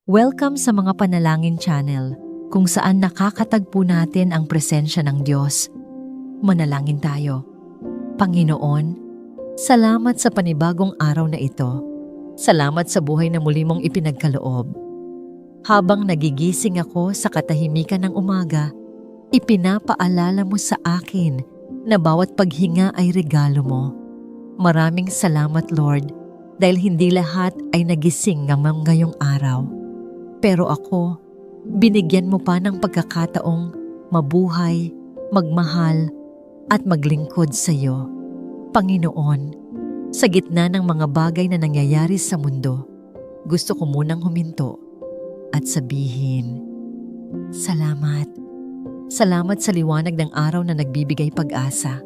Welcome sa mga panalangin channel, kung saan nakakatagpo natin ang presensya ng Diyos. Manalangin tayo. Panginoon, salamat sa panibagong araw na ito. Salamat sa buhay na muli mong ipinagkaloob. Habang nagigising ako sa katahimikan ng umaga, ipinapaalala mo sa akin na bawat paghinga ay regalo mo. Maraming salamat, Lord, dahil hindi lahat ay nagising ngayong araw. Pero ako, binigyan mo pa ng pagkakataong mabuhay, magmahal, at maglingkod sa iyo. Panginoon, sa gitna ng mga bagay na nangyayari sa mundo, gusto ko munang huminto at sabihin, salamat. Salamat sa liwanag ng araw na nagbibigay pag-asa.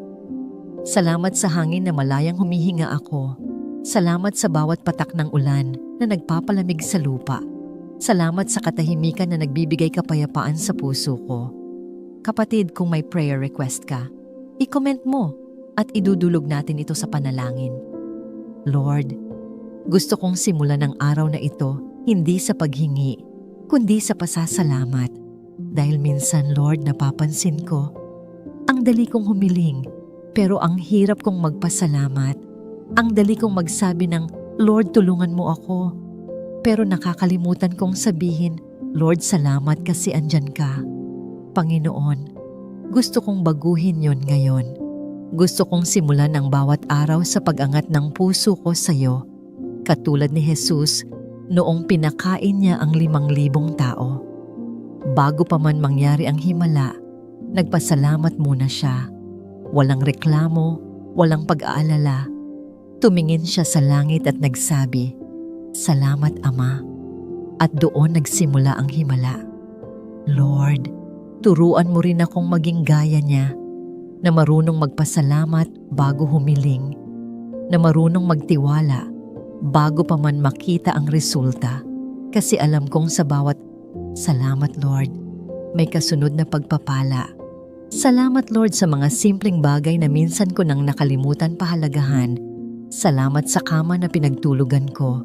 Salamat sa hangin na malayang humihinga ako. Salamat sa bawat patak ng ulan na nagpapalamig sa lupa. Salamat sa katahimikan na nagbibigay kapayapaan sa puso ko. Kapatid, kung may prayer request ka, i-comment mo at idudulog natin ito sa panalangin. Lord, gusto kong simulan ang araw na ito hindi sa paghingi, kundi sa pasasalamat. Dahil minsan, Lord, napapansin ko, ang dali kong humiling, pero ang hirap kong magpasalamat. Ang dali kong magsabi ng, Lord, tulungan mo ako. Pero nakakalimutan kong sabihin, Lord, salamat kasi andyan ka. Panginoon, gusto kong baguhin yon ngayon. Gusto kong simulan ang bawat araw sa pag-angat ng puso ko sa iyo, katulad ni Jesus noong pinakain niya ang 5,000 tao. Bago pa man mangyari ang himala, nagpasalamat muna siya. Walang reklamo, walang pag-aalala. Tumingin siya sa langit at nagsabi, salamat, Ama. At doon nagsimula ang himala. Lord, turuan mo rin akong maging gaya niya, na marunong magpasalamat bago humiling, na marunong magtiwala bago pa man makita ang resulta. Kasi alam kong sa bawat salamat, Lord, may kasunod na pagpapala. Salamat, Lord, sa mga simpleng bagay na minsan ko nang nakalimutan pahalagahan. Salamat sa kama na pinagtulugan ko.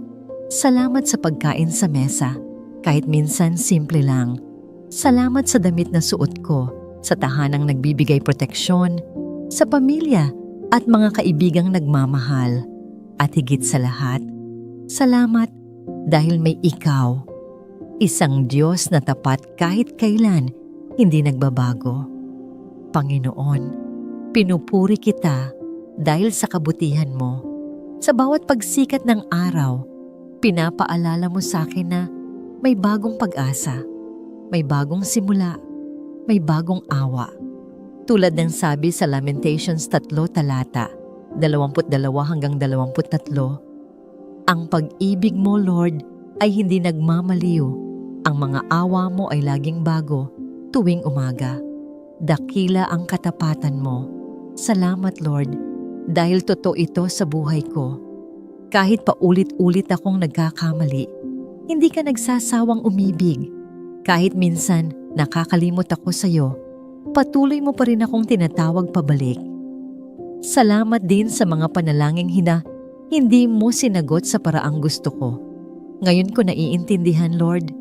Salamat sa pagkain sa mesa, kahit minsan simple lang. Salamat sa damit na suot ko, sa tahanang nagbibigay proteksyon, sa pamilya at mga kaibigang nagmamahal. At higit sa lahat, salamat dahil may ikaw. Isang Diyos na tapat kahit kailan, hindi nagbabago. Panginoon, pinupuri kita dahil sa kabutihan mo. Sa bawat pagsikat ng araw, pinapaalala mo sa akin na may bagong pag-asa, may bagong simula, may bagong awa. Tulad ng sabi sa Lamentations 3 talata 22 hanggang 23, ang pag-ibig mo, Lord, ay hindi nagmamaliw. Ang mga awa mo ay laging bago tuwing umaga. Dakila ang katapatan mo. Salamat, Lord, dahil totoo ito sa buhay ko. Kahit paulit-ulit akong nagkakamali, hindi ka nagsasawang umibig. Kahit minsan nakakalimot ako sa iyo, patuloy mo pa rin akong tinatawag pabalik. Salamat din sa mga panalangin hindi mo sinagot sa paraang gusto ko. Ngayon ko naiintindihan, Lord,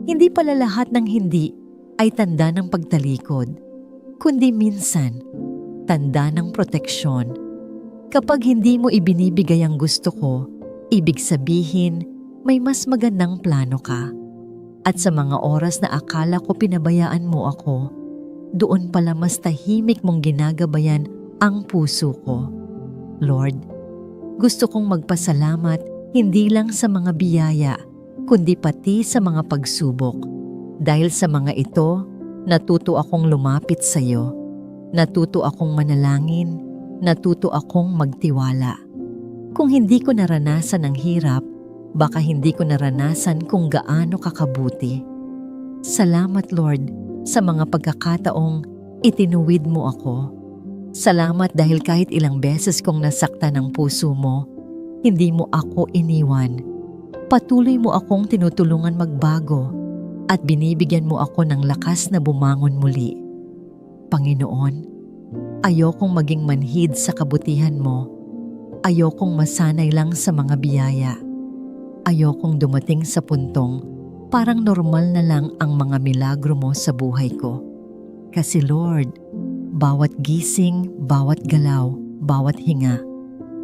hindi pala lahat ng hindi ay tanda ng pagtalikod, kundi minsan tanda ng proteksyon. Kapag hindi mo ibinibigay ang gusto ko, ibig sabihin may mas magandang plano ka. At sa mga oras na akala ko pinabayaan mo ako, doon pala mas tahimik mong ginagabayan ang puso ko. Lord, gusto kong magpasalamat hindi lang sa mga biyaya, kundi pati sa mga pagsubok. Dahil sa mga ito, natuto akong lumapit sa iyo. Natuto akong manalangin. Natuto akong magtiwala. Kung hindi ko naranasan ang hirap, baka hindi ko naranasan kung gaano kakabuti. Salamat, Lord, sa mga pagkakataong itinuwid mo ako. Salamat dahil kahit ilang beses kong nasaktan ang puso mo, hindi mo ako iniwan. Patuloy mo akong tinutulungan magbago at binibigyan mo ako ng lakas na bumangon muli. Panginoon, ayokong maging manhid sa kabutihan mo. Ayokong masanay lang sa mga biyaya. Ayokong dumating sa puntong Parang normal na lang ang mga milagro mo sa buhay ko. Kasi Lord, bawat gising, bawat galaw, bawat hinga,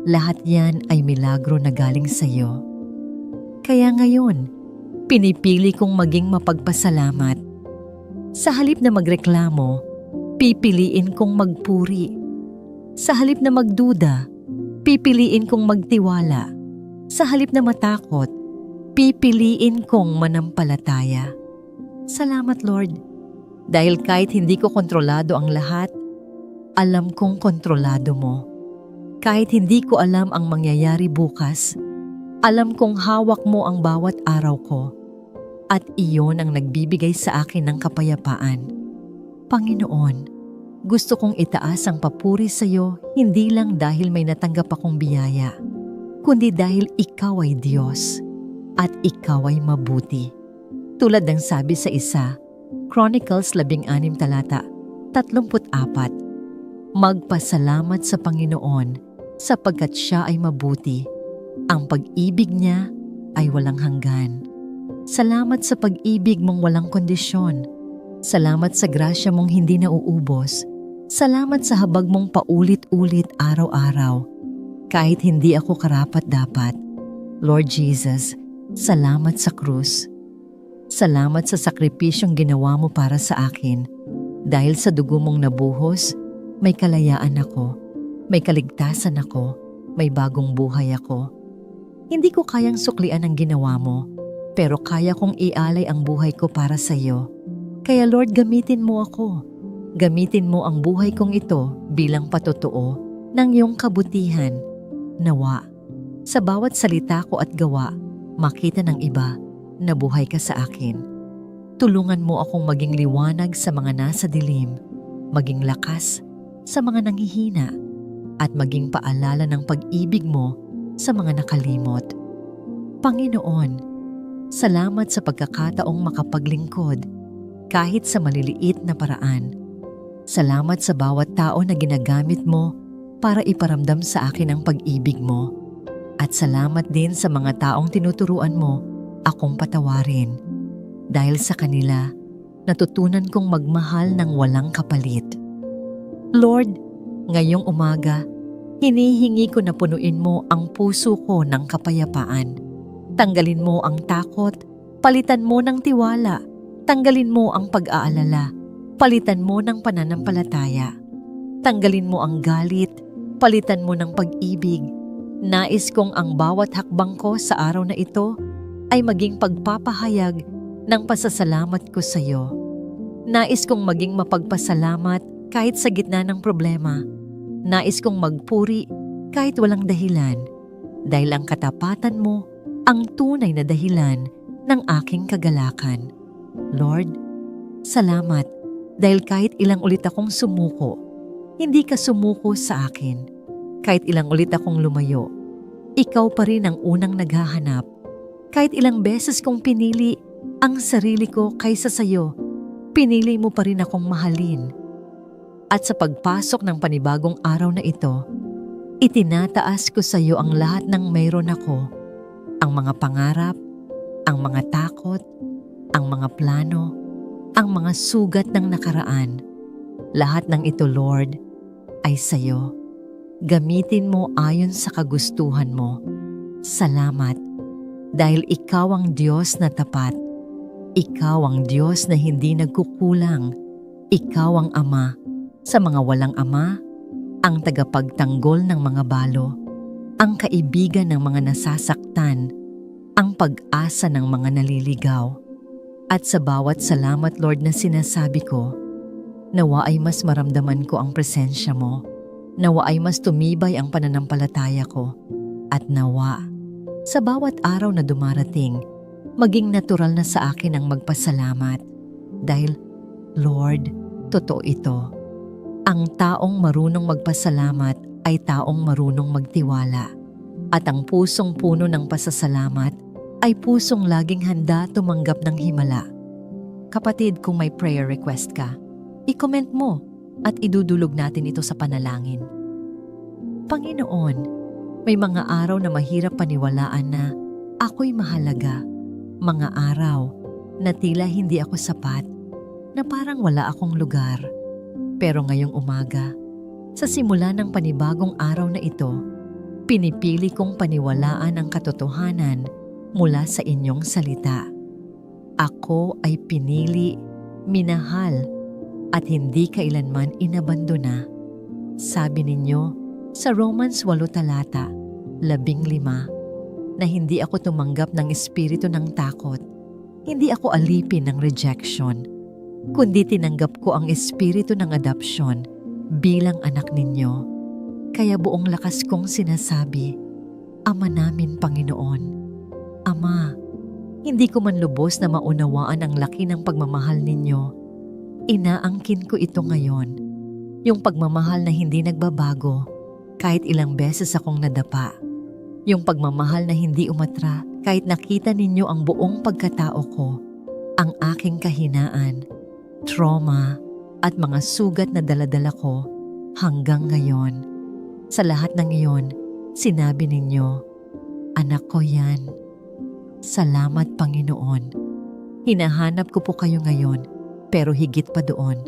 lahat yan ay milagro na galing sa iyo. Kaya ngayon, pinipili kong maging mapagpasalamat. Sa halip na magreklamo, pipiliin kong magpuri. Sa halip na magduda, pipiliin kong magtiwala. Sa halip na matakot, pipiliin kong manampalataya. Salamat Lord, dahil kahit hindi ko kontrolado ang lahat, alam kong kontrolado mo. Kahit hindi ko alam ang mangyayari bukas, alam kong hawak mo ang bawat araw ko. At iyon ang nagbibigay sa akin ng kapayapaan. Panginoon, gusto kong itaas ang papuri sa iyo hindi lang dahil may natanggap akong biyaya, kundi dahil ikaw ay Diyos at ikaw ay mabuti. Tulad ng sabi sa isa, Chronicles 16 talata 34, magpasalamat sa Panginoon sapagkat siya ay mabuti. Ang pag-ibig niya ay walang hanggan. Salamat sa pag-ibig mong walang kondisyon. Salamat sa grasya mong hindi nauubos. Salamat sa habag mong paulit-ulit araw-araw. Kahit hindi ako karapat-dapat. Lord Jesus, salamat sa krus. Salamat sa sakripisyong ginawa mo para sa akin. Dahil sa dugo mong nabuhos, may kalayaan ako. May kaligtasan ako. May bagong buhay ako. Hindi ko kayang suklian ang ginawa mo, pero kaya kong ialay ang buhay ko para sa iyo. Kaya Lord, gamitin mo ako. Gamitin mo ang buhay kong ito bilang patotoo ng iyong kabutihan. Nawa, sa bawat salita ko at gawa, makita ng iba na buhay ka sa akin. Tulungan mo akong maging liwanag sa mga nasa dilim, maging lakas sa mga nanghihina, at maging paalala ng pag-ibig mo sa mga nakalimot. Panginoon, salamat sa pagkakataong makapaglingkod kahit sa maliliit na paraan. Salamat sa bawat tao na ginagamit mo para iparamdam sa akin ang pag-ibig mo. At salamat din sa mga taong tinuturuan mo akong patawarin. Dahil sa kanila, natutunan kong magmahal ng walang kapalit. Lord, ngayong umaga, hinihingi ko na punuin mo ang puso ko ng kapayapaan. Tanggalin mo ang takot, palitan mo ng tiwala, tanggalin mo ang pag-aalala, palitan mo ng pananampalataya. Tanggalin mo ang galit, palitan mo ng pag-ibig. Nais kong ang bawat hakbang ko sa araw na ito ay maging pagpapahayag ng pasasalamat ko sa iyo. Nais kong maging mapagpasalamat kahit sa gitna ng problema. Nais kong magpuri kahit walang dahilan, dahil ang katapatan mo ang tunay na dahilan ng aking kagalakan. Lord, salamat dahil kahit ilang ulit akong sumuko, hindi ka sumuko sa akin. Kahit ilang ulit akong lumayo, ikaw pa rin ang unang naghahanap. Kahit ilang beses kong pinili ang sarili ko kaysa sa iyo, pinili mo pa rin akong mahalin. At sa pagpasok ng panibagong araw na ito, itinataas ko sa iyo ang lahat ng mayroon ako. Ang mga pangarap, ang mga takot, ang mga plano, ang mga sugat ng nakaraan. Lahat ng ito, Lord, ay sa iyo. Gamitin mo ayon sa kagustuhan mo. Salamat, dahil ikaw ang Diyos na tapat. Ikaw ang Diyos na hindi nagkukulang. Ikaw ang Ama sa mga walang ama, ang tagapagtanggol ng mga balo, ang kaibigan ng mga nasasaktan, ang pag-asa ng mga naliligaw. At sa bawat salamat, Lord, na sinasabi ko, nawa ay mas maramdaman ko ang presensya mo. Nawa ay mas tumibay ang pananampalataya ko. At nawa, sa bawat araw na dumarating, maging natural na sa akin ang magpasalamat. Dahil, Lord, totoo ito. Ang taong marunong magpasalamat ay taong marunong magtiwala. At ang pusong puno ng pasasalamat ay pusong laging handa tumanggap ng himala. Kapatid, kung may prayer request ka, i-comment mo at idudulog natin ito sa panalangin. Panginoon, may mga araw na mahirap paniwalaan na ako'y mahalaga. Mga araw na tila hindi ako sapat, na parang wala akong lugar. Pero ngayong umaga, sa simula ng panibagong araw na ito, pinipili kong paniwalaan ang katotohanan mula sa inyong salita. Ako ay pinili, minahal, at hindi kailanman inabandona. Sabi ninyo sa Romans 8 talata 15 na hindi ako tumanggap ng espiritu ng takot. Hindi ako alipin ng rejection, kundi tinanggap ko ang espiritu ng adopsyon bilang anak ninyo. Kaya buong lakas kong sinasabi, Ama namin Panginoon, Ama, hindi ko man lubos na maunawaan ang laki ng pagmamahal ninyo. Inaangkin ko ito ngayon, yung pagmamahal na hindi nagbabago kahit ilang beses akong nadapa. Yung pagmamahal na hindi umatra kahit nakita ninyo ang buong pagkatao ko, ang aking kahinaan, trauma, at mga sugat na daladala ko hanggang ngayon. Sa lahat ng iyon, sinabi ninyo, Anak ko yan. Salamat Panginoon. Hinahanap ko po kayo ngayon, pero higit pa doon.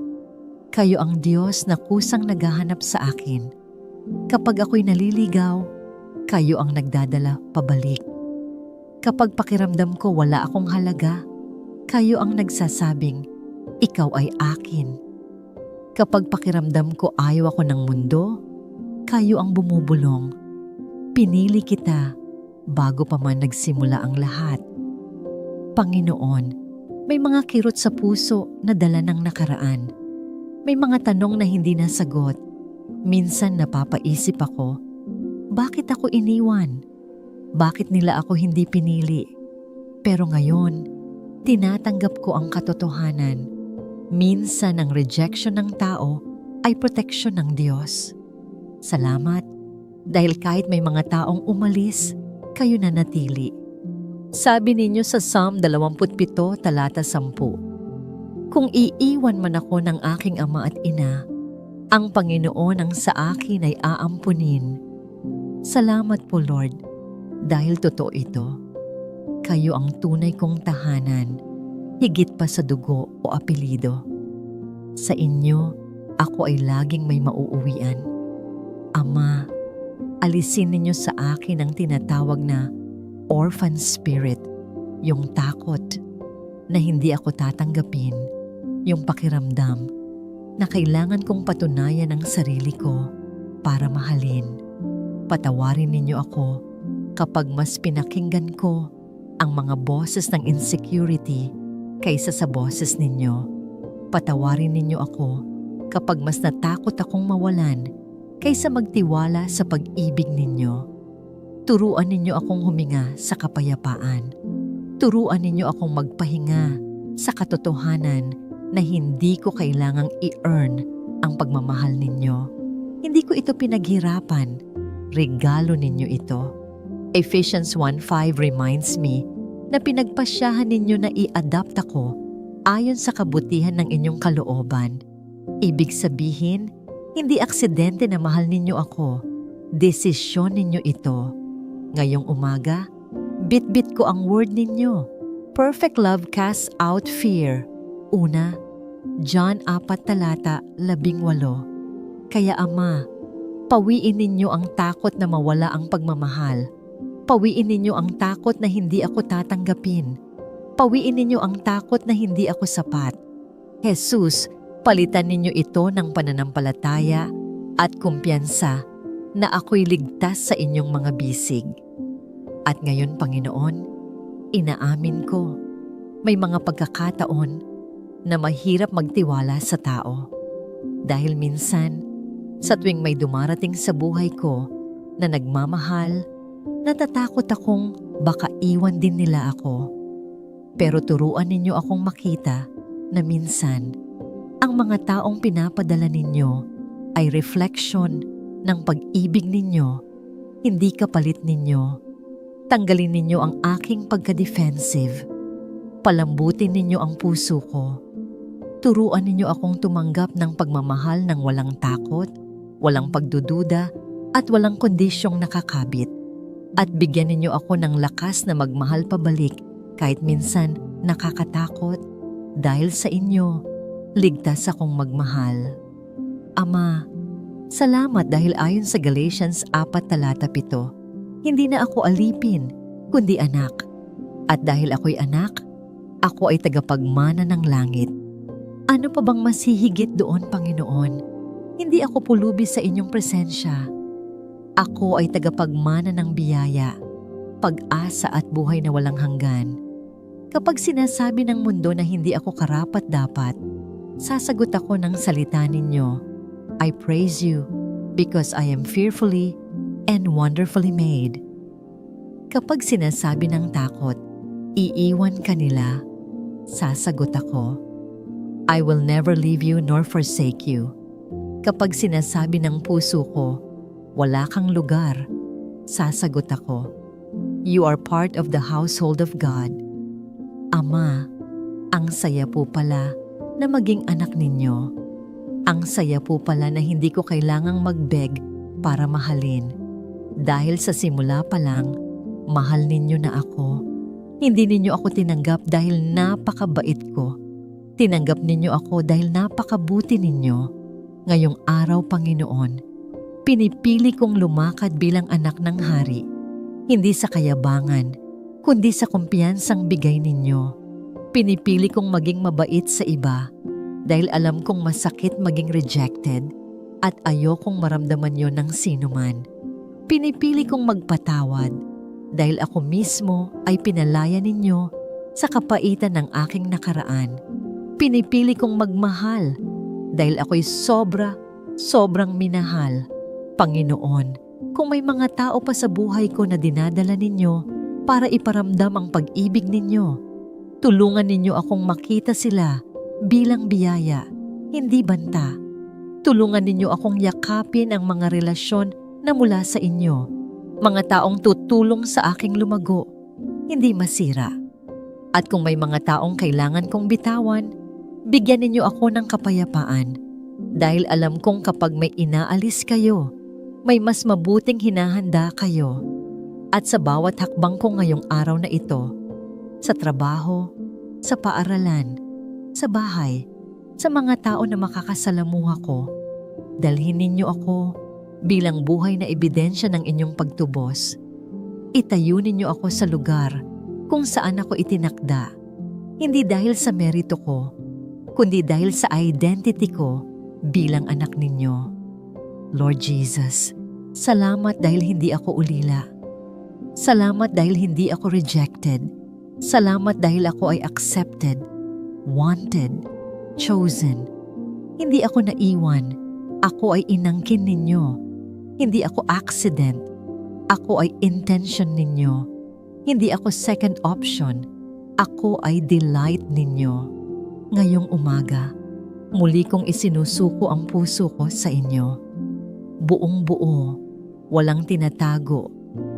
Kayo ang Diyos na kusang naghahanap sa akin. Kapag ako'y naliligaw, kayo ang nagdadala pabalik. Kapag pakiramdam ko wala akong halaga, kayo ang nagsasabing, ikaw ay akin. Kapag pakiramdam ko ayaw ako ng mundo, kayo ang bumubulong. Pinili kita bago pa man nagsimula ang lahat. Panginoon, may mga kirot sa puso na dala ng nakaraan. May mga tanong na hindi nasagot. Minsan napapaisip ako, bakit ako iniwan? Bakit nila ako hindi pinili? Pero ngayon, tinatanggap ko ang katotohanan. Minsan ang rejection ng tao ay proteksyon ng Diyos. Salamat, dahil kahit may mga taong umalis, kayo na natili. Sabi ninyo sa Psalm 27 talata 10, Kung iiwan man ako ng aking ama at ina, ang Panginoon ang sa akin ay aampunin. Salamat po Lord, dahil totoo ito. Kayo ang tunay kong tahanan, higit pa sa dugo o apelido. Sa inyo, ako ay laging may mauuwian. Ama, alisin ninyo sa akin ang tinatawag na orphan spirit, yung takot na hindi ako tatanggapin, yung pakiramdam na kailangan kong patunayan ang sarili ko para mahalin. Patawarin ninyo ako kapag mas pinakinggan ko ang mga boses ng insecurity kaysa sa boses ninyo. Patawarin ninyo ako kapag mas natakot akong mawalan kaysa magtiwala sa pag-ibig ninyo. Turuan ninyo akong huminga sa kapayapaan. Turuan ninyo akong magpahinga sa katotohanan na hindi ko kailangang i-earn ang pagmamahal ninyo. Hindi ko ito pinaghirapan. Regalo ninyo ito. Ephesians 1:5 reminds me na pinagpasyahan ninyo na i-adapt ako ayon sa kabutihan ng inyong kalooban. Ibig sabihin, hindi aksidente na mahal ninyo ako. Desisyon ninyo ito. Ngayong umaga, bit-bit ko ang word ninyo. Perfect love casts out fear. Una, John 4 talata 18. Kaya Ama, pawiin ninyo ang takot na mawala ang pagmamahal. Pawiin ninyo ang takot na hindi ako tatanggapin. Pawiin ninyo ang takot na hindi ako sapat. Jesus, palitan ninyo ito ng pananampalataya at kumpiyansa na ako'y ligtas sa inyong mga bisig. At ngayon, Panginoon, inaamin ko, may mga pagkakataon na mahirap magtiwala sa tao. Dahil minsan, sa tuwing may dumarating sa buhay ko na nagmamahal, natatakot akong baka iwan din nila ako. Pero turuan ninyo akong makita na minsan, ang mga taong pinapadala ninyo ay reflection ng pag-ibig ninyo, hindi kapalit ninyo. Tanggalin ninyo ang aking pagka-defensive. Palambutin ninyo ang puso ko. Turuan ninyo akong tumanggap ng pagmamahal ng walang takot, walang pagdududa, at walang kondisyong nakakabit. At bigyan ninyo ako ng lakas na magmahal pabalik kahit minsan nakakatakot. Dahil sa inyo, ligtas akong magmahal. Ama, salamat dahil ayon sa Galatians 4:7, hindi na ako alipin, kundi anak. At dahil ako'y anak, ako ay tagapagmana ng langit. Ano pa bang masihigit doon, Panginoon? Hindi ako pulubi sa inyong presensya. Ako ay tagapagmana ng biyaya, pag-asa at buhay na walang hanggan. Kapag sinasabi ng mundo na hindi ako karapat-dapat, sasagot ako ng salita ninyo, I praise you because I am fearfully and wonderfully made. Kapag sinasabi ng takot, iiwan ka nila, sasagot ako, I will never leave you nor forsake you. Kapag sinasabi ng puso ko, wala kang lugar, sasagot ako, you are part of the household of God. Ama, ang saya po pala na maging anak ninyo. Ang saya po pala na hindi ko kailangang mag-beg para mahalin. Dahil sa simula pa lang, mahal ninyo na ako. Hindi ninyo ako tinanggap dahil napakabait ko. Tinanggap ninyo ako dahil napakabuti ninyo. Ngayong araw, Panginoon, pinipili kong lumakad bilang anak ng hari. Hindi sa kayabangan, kundi sa kumpiyansang bigay ninyo. Pinipili kong maging mabait sa iba dahil alam kong masakit maging rejected at ayokong maramdaman yon ng sino man. Pinipili kong magpatawad dahil ako mismo ay pinalaya ninyo sa kapaitan ng aking nakaraan. Pinipili kong magmahal dahil ako'y sobrang minahal. Panginoon, kung may mga tao pa sa buhay ko na dinadala ninyo para iparamdam ang pag-ibig ninyo, tulungan ninyo akong makita sila bilang biyaya, hindi banta. Tulungan ninyo akong yakapin ang mga relasyon na mula sa inyo, mga taong tutulong sa aking lumago, hindi masira. At kung may mga taong kailangan kong bitawan, bigyan ninyo ako ng kapayapaan dahil alam kong kapag may inaalis kayo, may mas mabuting hinahanda kayo. At sa bawat hakbang ko ngayong araw na ito, sa trabaho, sa paaralan, sa bahay, sa mga tao na makakasalamuha ko, dalhin ninyo ako bilang buhay na ebidensya ng inyong pagtubos. Itayo ninyo ako sa lugar kung saan ako itinakda, hindi dahil sa merito ko, kundi dahil sa identity ko bilang anak ninyo. Lord Jesus, salamat dahil hindi ako ulila. Salamat dahil hindi ako rejected. Salamat dahil ako ay accepted, wanted, chosen. Hindi ako naiwan. Ako ay inangkin ninyo. Hindi ako accident. Ako ay intention ninyo. Hindi ako second option. Ako ay delight ninyo. Ngayong umaga, muli kong isinusuko ang puso ko sa inyo. Buong buo, walang tinatago,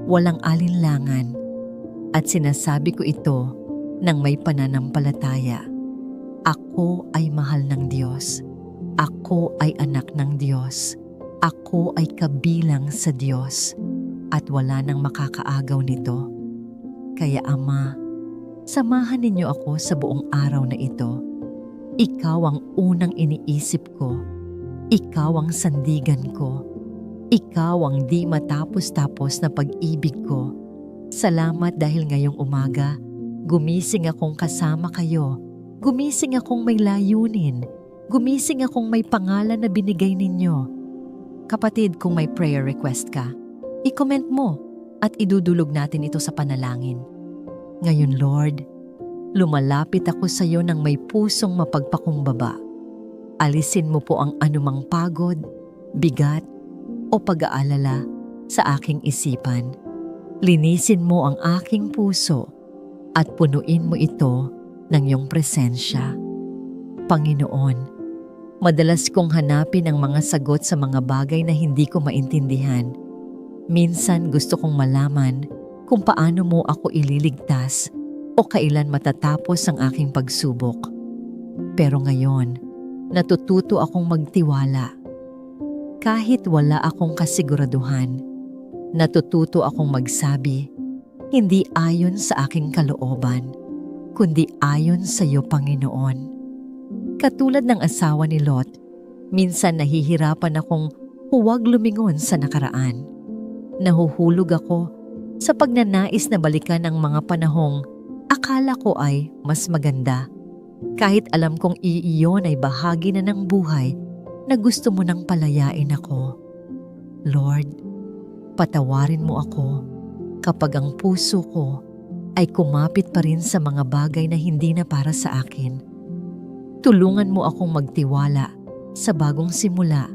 walang alinlangan, at sinasabi ko ito ng may pananampalataya. Ako ay mahal ng Diyos. Ako ay anak ng Diyos. Ako ay kabilang sa Diyos at wala nang makakaagaw nito. Kaya Ama, samahan ninyo ako sa buong araw na ito. Ikaw ang unang iniisip ko. Ikaw ang sandigan ko. Ikaw ang di matapos-tapos na pag-ibig ko. Salamat dahil ngayong umaga, gumising akong kasama kayo. Gumising akong may layunin. Gumising akong may pangalan na binigay ninyo. Kapatid, kung may prayer request ka, i-comment mo at idudulog natin ito sa panalangin. Ngayon, Lord, lumalapit ako sa iyo ng may pusong mapagpakumbaba. Alisin mo po ang anumang pagod, bigat, o pag-aalala sa aking isipan. Linisin mo ang aking puso at punuin mo ito ng iyong presensya. Panginoon, madalas kong hanapin ang mga sagot sa mga bagay na hindi ko maintindihan. Minsan gusto kong malaman kung paano mo ako ililigtas o kailan matatapos ang aking pagsubok. Pero ngayon, natututo akong magtiwala. Kahit wala akong kasiguraduhan, natututo akong magsabi, hindi ayon sa aking kalooban, kundi ayon sa iyo, Panginoon. Katulad ng asawa ni Lot, minsan nahihirapan akong huwag lumingon sa nakaraan. Nahuhulog ako sa pagnanais na balikan ang mga panahong akala ko ay mas maganda. Kahit alam kong iyon ay bahagi na ng buhay na gusto mo nang palayain ako. Lord, patawarin mo ako kapag ang puso ko ay kumapit pa rin sa mga bagay na hindi na para sa akin. Tulungan mo akong magtiwala sa bagong simula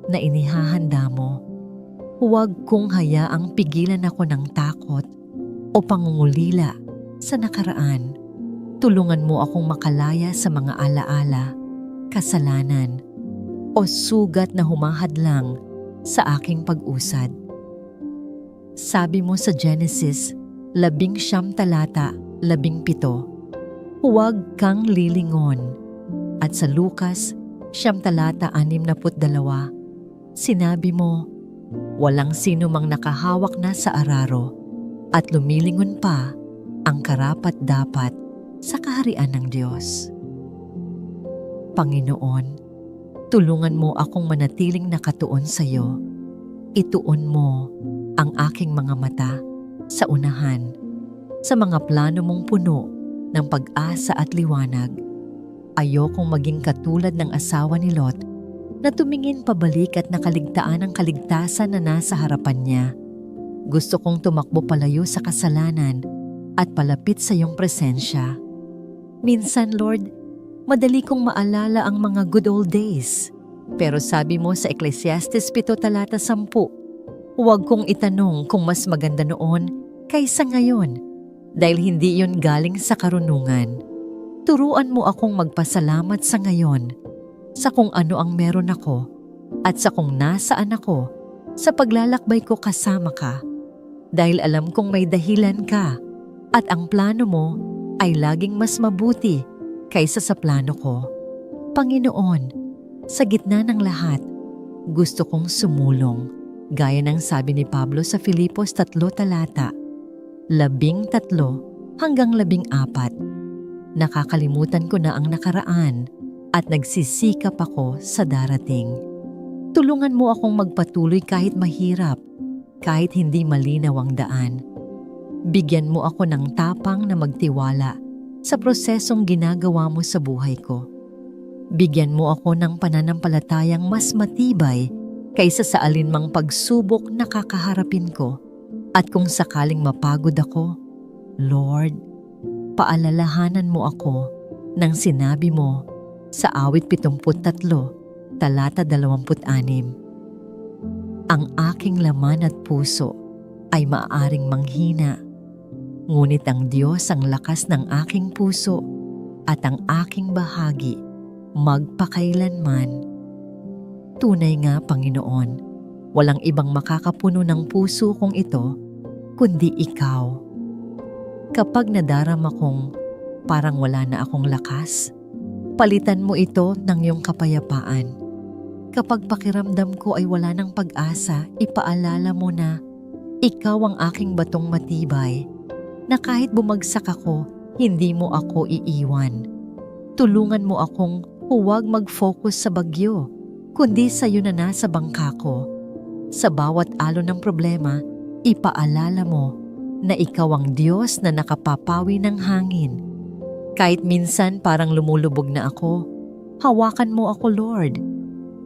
na inihahanda mo. Huwag kong hayaang pigilan ako ng takot o pangungulila sa nakaraan. Tulungan mo akong makalaya sa mga alaala, kasalanan, o sugat na humahadlang sa aking pag-usad. Sabi mo sa Genesis 19:17, huwag kang lilingon. At sa Lucas 9:62, sinabi mo, walang sino mang nakahawak na sa araro at lumilingon pa ang karapat-dapat sa kaharian ng Diyos. Panginoon, tulungan mo akong manatiling nakatuon sa iyo. Ituon mo ang aking mga mata sa unahan, sa mga plano mong puno ng pag-asa at liwanag. Ayokong maging katulad ng asawa ni Lot na tumingin pabalik at nakaligtaan ang kaligtasan na nasa harapan niya. Gusto kong tumakbo palayo sa kasalanan at palapit sa iyong presensya. Minsan, Lord, madali kong maalala ang mga good old days. Pero sabi mo sa Ecclesiastes 7:10, huwag kong itanong kung mas maganda noon kaysa ngayon dahil hindi iyon galing sa karunungan. Turuan mo akong magpasalamat sa ngayon sa kung ano ang meron ako at sa kung nasaan ako sa paglalakbay ko kasama ka. Dahil alam kong may dahilan ka at ang plano mo ay laging mas mabuti kaysa sa plano ko. Panginoon, sa gitna ng lahat, gusto kong sumulong. Gaya ng sabi ni Pablo sa Filipos 3:13-14, nakakalimutan ko na ang nakaraan at nagsisikap ako sa darating. Tulungan mo akong magpatuloy kahit mahirap, kahit hindi malinaw ang daan. Bigyan mo ako ng tapang na magtiwala sa prosesong ginagawa mo sa buhay ko. Bigyan mo ako ng pananampalatayang mas matibay kaysa sa alinmang pagsubok na kakaharapin ko. At kung sakaling mapagod ako, Lord, paalalahanan mo ako ng sinabi mo sa Awit 73:26. Ang aking laman at puso ay maaaring manghina, ngunit ang Diyos ang lakas ng aking puso at ang aking bahagi magpakailanman. Tunay nga, Panginoon, walang ibang makakapuno ng puso kong ito kundi ikaw. Kapag nadarama kong parang wala na akong lakas, palitan mo ito ng iyong kapayapaan. Kapag pakiramdam ko ay wala ng pag-asa, ipaalala mo na ikaw ang aking batong matibay, na kahit bumagsak ako, hindi mo ako iiwan. Tulungan mo akong huwag mag-focus sa bagyo, kundi sa iyo na nasa bangka ko. Sa bawat alon ng problema, ipaalala mo na ikaw ang Diyos na nakapapawi ng hangin. Kahit minsan parang lumulubog na ako, hawakan mo ako, Lord.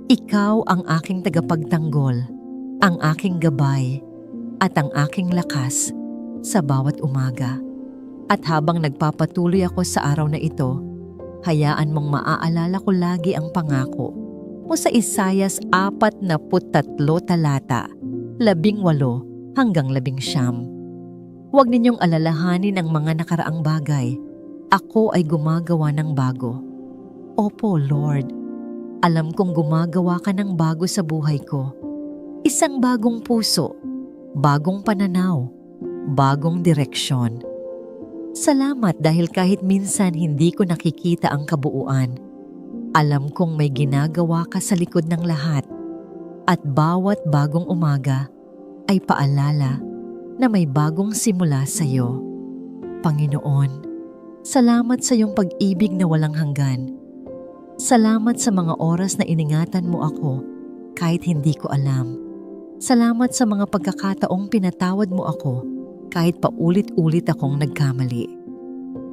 Ikaw ang aking tagapagtanggol, ang aking gabay, at ang aking lakas sa bawat umaga. At habang nagpapatuloy ako sa araw na ito, hayaan mong maaalala ko lagi ang pangako mo sa Isaias 43:18-19. Huwag ninyong alalahanin ang mga nakaraang bagay. Ako ay gumagawa ng bago. Opo, Lord. Alam kong gumagawa ka ng bago sa buhay ko. Isang bagong puso, bagong pananaw, bagong direksyon. Salamat dahil kahit minsan hindi ko nakikita ang kabuuan, alam kong may ginagawa ka sa likod ng lahat. At bawat bagong umaga ay paalala na may bagong simula sa iyo. Panginoon, Salamat sa iyong pag-ibig na walang hanggan. Salamat sa mga oras na iningatan mo ako kahit hindi ko alam. Salamat sa mga pagkakataong pinatawad mo ako kahit paulit-ulit akong nagkamali.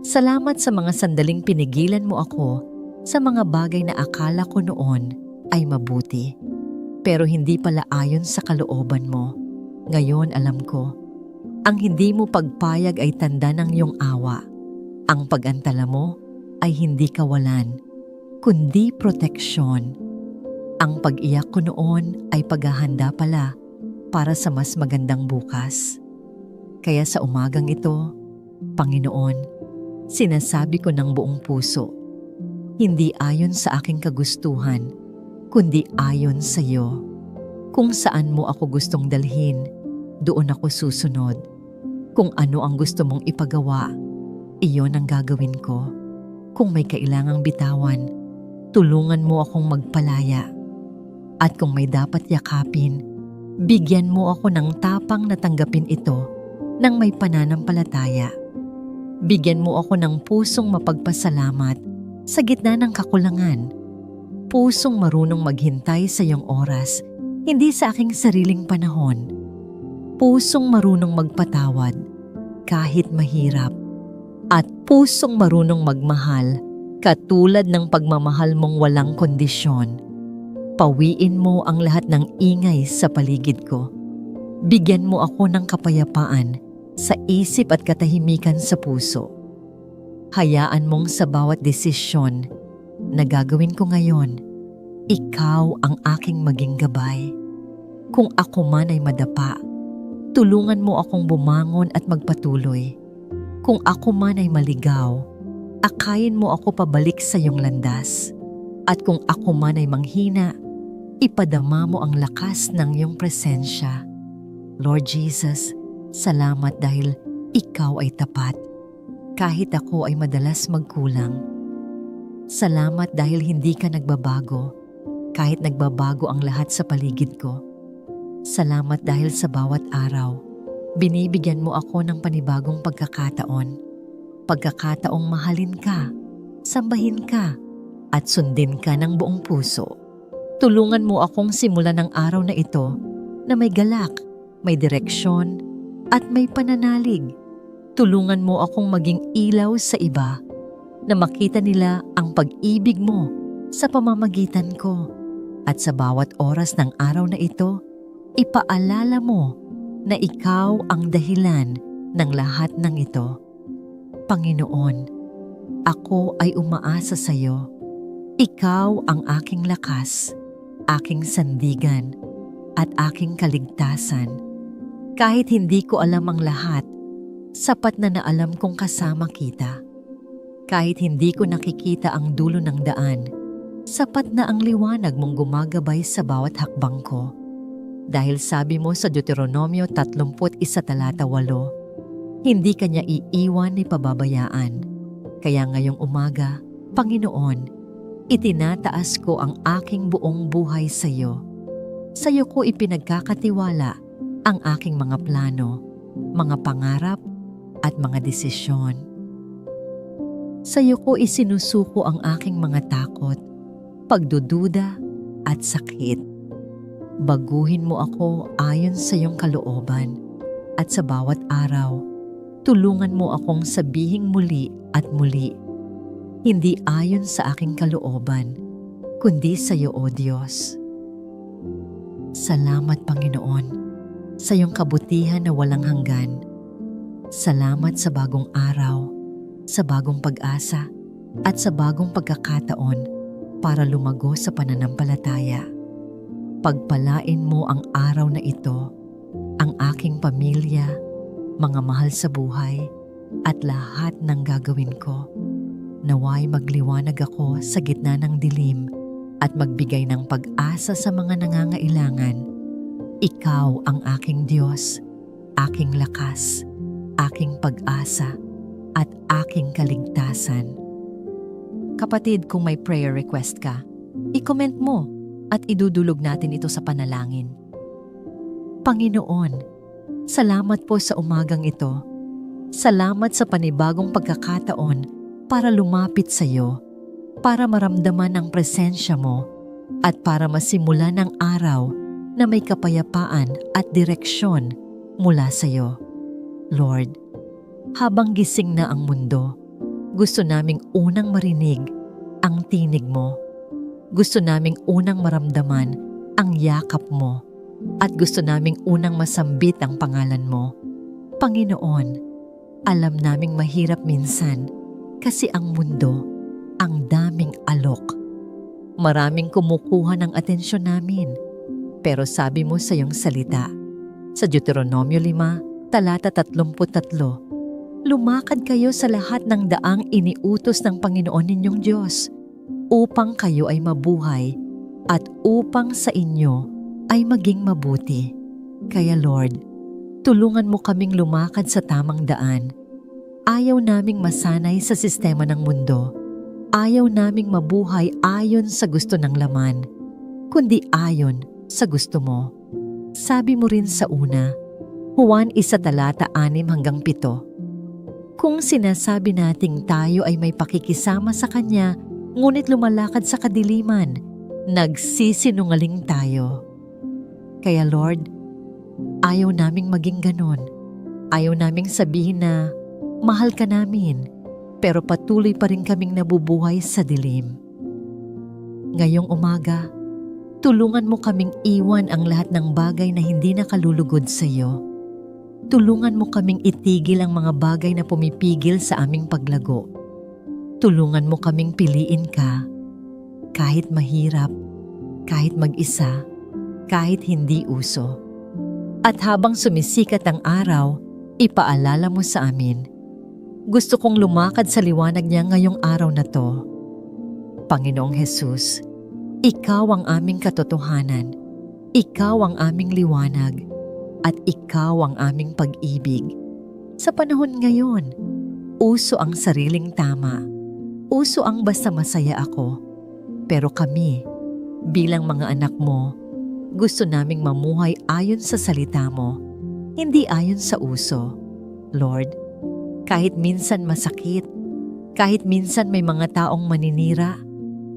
Salamat sa mga sandaling pinigilan mo ako sa mga bagay na akala ko noon ay mabuti, pero hindi pala ayon sa kalooban mo. Ngayon alam ko, ang hindi mo pagpayag ay tanda ng iyong awa. Ang pag-antala mo ay hindi kawalan, kundi proteksyon. Ang pag-iyak ko noon ay paghahanda pala para sa mas magandang bukas. Kaya sa umagang ito, Panginoon, sinasabi ko ng buong puso, hindi ayon sa aking kagustuhan, kundi ayon sa iyo. Kung saan mo ako gustong dalhin, doon ako susunod. Kung ano ang gusto mong ipagawa, iyon ang gagawin ko. Kung may kailangang bitawan, tulungan mo akong magpalaya. At kung may dapat yakapin, bigyan mo ako ng tapang na tanggapin ito ng may pananampalataya. Bigyan mo ako ng pusong mapagpasalamat sa gitna ng kakulangan. Pusong marunong maghintay sa iyong oras, hindi sa aking sariling panahon. Pusong marunong magpatawad kahit mahirap. At pusong marunong magmahal katulad ng pagmamahal mong walang kondisyon. Pawiin mo ang lahat ng ingay sa paligid ko. Bigyan mo ako ng kapayapaan sa isip at katahimikan sa puso. Hayaan mong sa bawat desisyon na gagawin ko ngayon, ikaw ang aking maging gabay. Kung ako man ay madapa, tulungan mo akong bumangon at magpatuloy. Kung ako man ay maligaw, akayin mo ako pabalik sa iyong landas. At kung ako man ay manghina, ipadama mo ang lakas ng iyong presensya. Lord Jesus, salamat dahil ikaw ay tapat. Kahit ako ay madalas magkulang. Salamat dahil hindi ka nagbabago, kahit nagbabago ang lahat sa paligid ko. Salamat dahil sa bawat araw, binibigyan mo ako ng panibagong pagkakataon. Pagkakataong mahalin ka, sambahin ka, at sundin ka ng buong puso. Tulungan mo akong simulan ng araw na ito na may galak, may direksyon, at may pananalig. Tulungan mo akong maging ilaw sa iba, na makita nila ang pag-ibig mo sa pamamagitan ko. At sa bawat oras ng araw na ito, ipaalala mo na ikaw ang dahilan ng lahat ng ito. Panginoon, ako ay umaasa sa iyo. Ikaw ang aking lakas, aking sandigan, at aking kaligtasan. Kahit hindi ko alam ang lahat, sapat na naalam kong kasama kita. Kahit hindi ko nakikita ang dulo ng daan, sapat na ang liwanag mong gumagabay sa bawat hakbang ko. Dahil sabi mo sa Deuteronomio 31:8, hindi ka niya iiwan ni pababayaan. Kaya ngayong umaga, Panginoon, itinataas ko ang aking buong buhay sa iyo. Sa iyo ko ipinagkakatiwala ang aking mga plano, mga pangarap, at mga desisyon. Sa iyo ko isinusuko ang aking mga takot, pagdududa, at sakit. Baguhin mo ako ayon sa iyong kalooban, at sa bawat araw, tulungan mo akong sabihing muli at muli, hindi ayon sa aking kalooban, kundi sa iyo, O Diyos. Salamat, Panginoon, sa iyong kabutihan na walang hanggan. Salamat sa bagong araw, sa bagong pag-asa, at sa bagong pagkakataon para lumago sa pananampalataya. Pagpalain mo ang araw na ito, ang aking pamilya, mga mahal sa buhay, at lahat ng gagawin ko. Naway magliwanag ako sa gitna ng dilim at magbigay ng pag-asa sa mga nangangailangan. Ikaw ang aking Diyos, aking lakas, aking pag-asa, at aking kaligtasan. Kapatid, kung may prayer request ka, i-comment mo at idudulog natin ito sa panalangin. Panginoon, salamat po sa umagang ito. Salamat sa panibagong pagkakataon para lumapit sa iyo, para maramdaman ang presensya mo, at para masimulan ang araw na may kapayapaan at direksyon mula sa iyo. Lord, habang gising na ang mundo, gusto naming unang marinig ang tinig mo. Gusto naming unang maramdaman ang yakap mo, at gusto naming unang masambit ang pangalan mo. Panginoon, alam naming mahirap minsan kasi ang mundo, ang daming alok. Maraming kumukuha ng atensyon namin. Pero sabi mo sa iyong salita, sa Deuteronomio 5, talata 33, lumakad kayo sa lahat ng daang iniutos ng Panginoon ninyong Diyos upang kayo ay mabuhay at upang sa inyo ay maging mabuti. Kaya Lord, tulungan mo kaming lumakad sa tamang daan. Ayaw naming masanay sa sistema ng mundo. Ayaw naming mabuhay ayon sa gusto ng laman, kundi ayon sa gusto mo. Sabi mo rin sa una, Juan 1 talata 6 hanggang 7, kung sinasabi nating tayo ay may pakikisama sa Kanya, ngunit lumalakad sa kadiliman, nagsisinungaling tayo. Kaya Lord, ayaw naming maging ganon. Ayaw naming sabihin na mahal ka namin, pero patuloy pa rin kaming nabubuhay sa dilim. Ngayong umaga, tulungan mo kaming iwan ang lahat ng bagay na hindi nakalulugod sa iyo. Tulungan mo kaming itigil ang mga bagay na pumipigil sa aming paglago. Tulungan mo kaming piliin ka, kahit mahirap, kahit mag-isa, kahit hindi uso. At habang sumisikat ang araw, ipaalala mo sa amin, gusto kong lumakad sa liwanag niya ngayong araw na to. Panginoong Jesus, Ikaw ang aming katotohanan, Ikaw ang aming liwanag, at Ikaw ang aming pag-ibig. Sa panahon ngayon, uso ang sariling tama, uso ang basta masaya ako. Pero kami, bilang mga anak mo, gusto naming mamuhay ayon sa salita mo, hindi ayon sa uso. Lord, kahit minsan masakit, kahit minsan may mga taong maninira,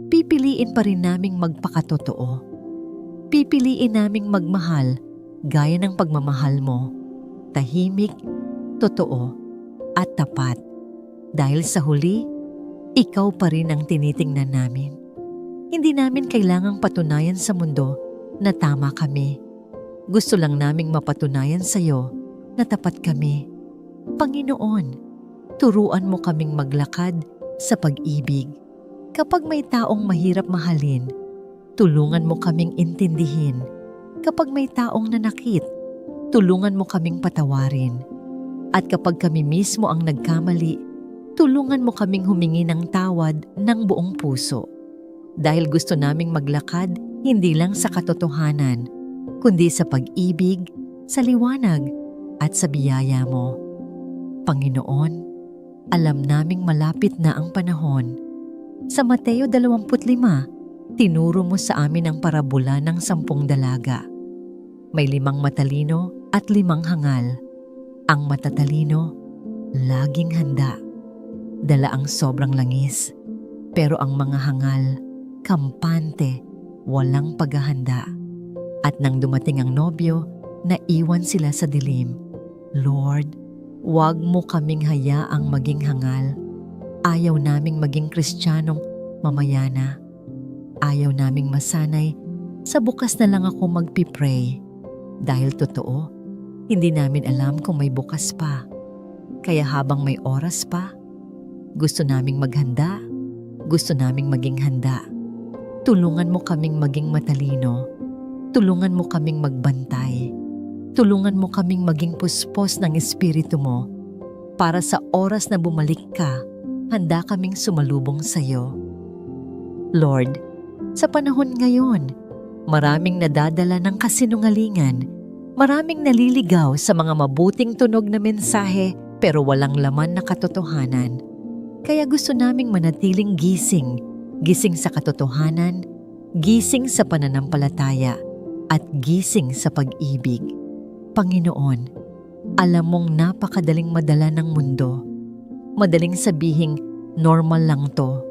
pipiliin pa rin naming magpakatotoo. Pipiliin naming magmahal gaya ng pagmamahal mo, tahimik, totoo, at tapat. Dahil sa huli, ikaw pa rin ang tinitingnan namin. Hindi namin kailangang patunayan sa mundo na tama kami. Gusto lang naming mapatunayan sa iyo na tapat kami. Panginoon, turuan mo kaming maglakad sa pag-ibig. Kapag may taong mahirap mahalin, tulungan mo kaming intindihin. Kapag may taong nanakit, tulungan mo kaming patawarin. At kapag kami mismo ang nagkamali, tulungan mo kaming humingi ng tawad ng buong puso. Dahil gusto naming maglakad hindi lang sa katotohanan, kundi sa pag-ibig, sa liwanag, at sa biyaya mo. Panginoon, alam naming malapit na ang panahon. Sa Mateo 25, tinuro mo sa amin ang parabula ng 10 dalaga. May 5 matalino at 5 hangal. Ang matatalino, laging handa. Dala ang sobrang langis. Pero ang mga hangal, kampante, walang paghahanda. At nang dumating ang nobyo, naiwan sila sa dilim. Lord, huwag mo kaming hayaang maging hangal. Ayaw naming maging Kristiyanong mamayana. Ayaw naming masanay sa bukas na lang ako magpipray. Dahil totoo, hindi namin alam kung may bukas pa. Kaya habang may oras pa, gusto naming maghanda, gusto naming maging handa. Tulungan mo kaming maging matalino. Tulungan mo kaming magbantay. Tulungan mo kaming maging puspos ng Espiritu mo para sa oras na bumalik ka, handa kaming sumalubong sa iyo. Lord, sa panahon ngayon, maraming nadadala ng kasinungalingan, maraming naliligaw sa mga mabuting tunog na mensahe pero walang laman na katotohanan. Kaya gusto naming manatiling gising, gising sa katotohanan, gising sa pananampalataya, at gising sa pag-ibig. Panginoon, alam mong napakadaling madala ng mundo. Madaling sabihing normal lang to,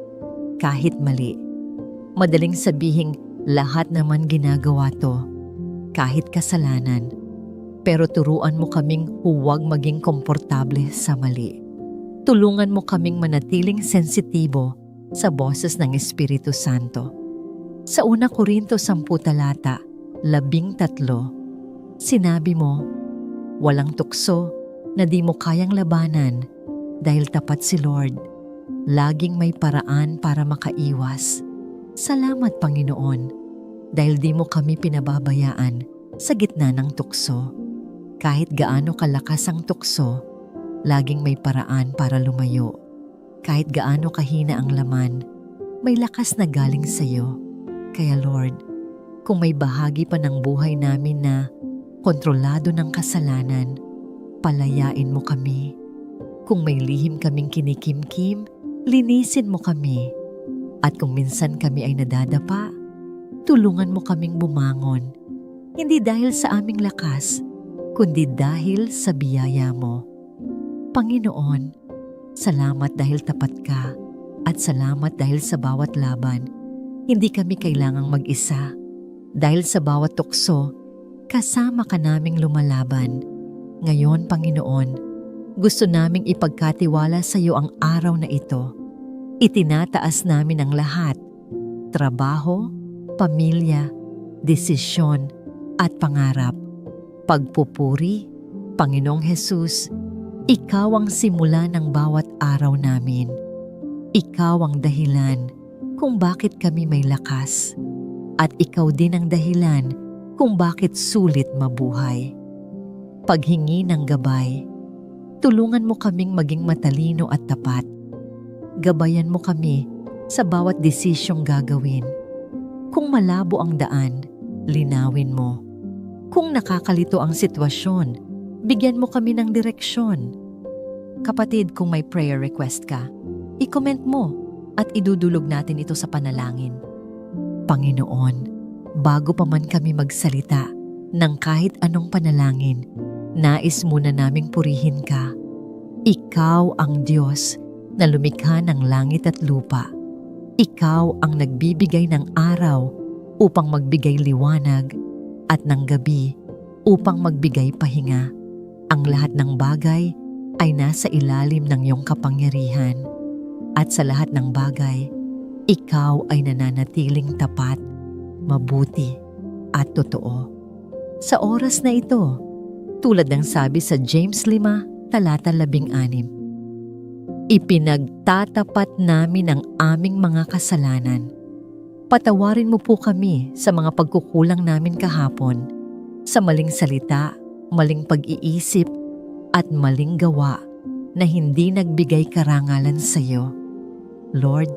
kahit mali. Madaling sabihing lahat naman ginagawa to, kahit kasalanan. Pero turuan mo kaming huwag maging komportable sa mali. Tulungan mo kaming manatiling sensitibo sa boses ng Espiritu Santo. Sa una Korinto 10 talata 13, sinabi mo, walang tukso na di mo kayang labanan dahil tapat si Lord. Laging may paraan para makaiwas. Salamat Panginoon dahil di mo kami pinababayaan sa gitna ng tukso. Kahit gaano kalakas ang tukso, laging may paraan para lumayo. Kahit gaano kahina ang laman, may lakas na galing sa iyo. Kaya Lord, kung may bahagi pa ng buhay namin na kontrolado ng kasalanan, palayain mo kami. Kung may lihim kaming kinikimkim, linisin mo kami. At kung minsan kami ay nadadapa, tulungan mo kaming bumangon. Hindi dahil sa aming lakas, kundi dahil sa biyaya mo. Panginoon, salamat dahil tapat ka at salamat dahil sa bawat laban, hindi kami kailangang mag-isa. Dahil sa bawat tukso, kasama ka naming lumalaban. Ngayon, Panginoon, gusto naming ipagkatiwala sa iyo ang araw na ito. Itinataas namin ang lahat, trabaho, pamilya, desisyon at pangarap. Pagpupuri, Panginoong Hesus, Ikaw ang simula ng bawat araw namin. Ikaw ang dahilan kung bakit kami may lakas. At Ikaw din ang dahilan kung bakit sulit mabuhay. Paghingi ng gabay, tulungan mo kaming maging matalino at tapat. Gabayan mo kami sa bawat desisyong gagawin. Kung malabo ang daan, linawin mo. Kung nakakalito ang sitwasyon, bigyan mo kami ng direksyon. Kapatid, kung may prayer request ka, i-comment mo at idudulog natin ito sa panalangin. Panginoon, bago pa man kami magsalita ng kahit anong panalangin, nais muna naming purihin ka. Ikaw ang Diyos na lumikha ng langit at lupa. Ikaw ang nagbibigay ng araw upang magbigay liwanag at ng gabi upang magbigay pahinga. Ang lahat ng bagay ay nasa ilalim ng iyong kapangyarihan. At sa lahat ng bagay, ikaw ay nananatiling tapat, mabuti at totoo. Sa oras na ito, tulad ng sabi sa James 5, talata 16, ipinagtatapat namin ang aming mga kasalanan. Patawarin mo po kami sa mga pagkukulang namin kahapon, sa maling salita, maling pag-iisip, at maling gawa na hindi nagbigay karangalan sa iyo. Lord,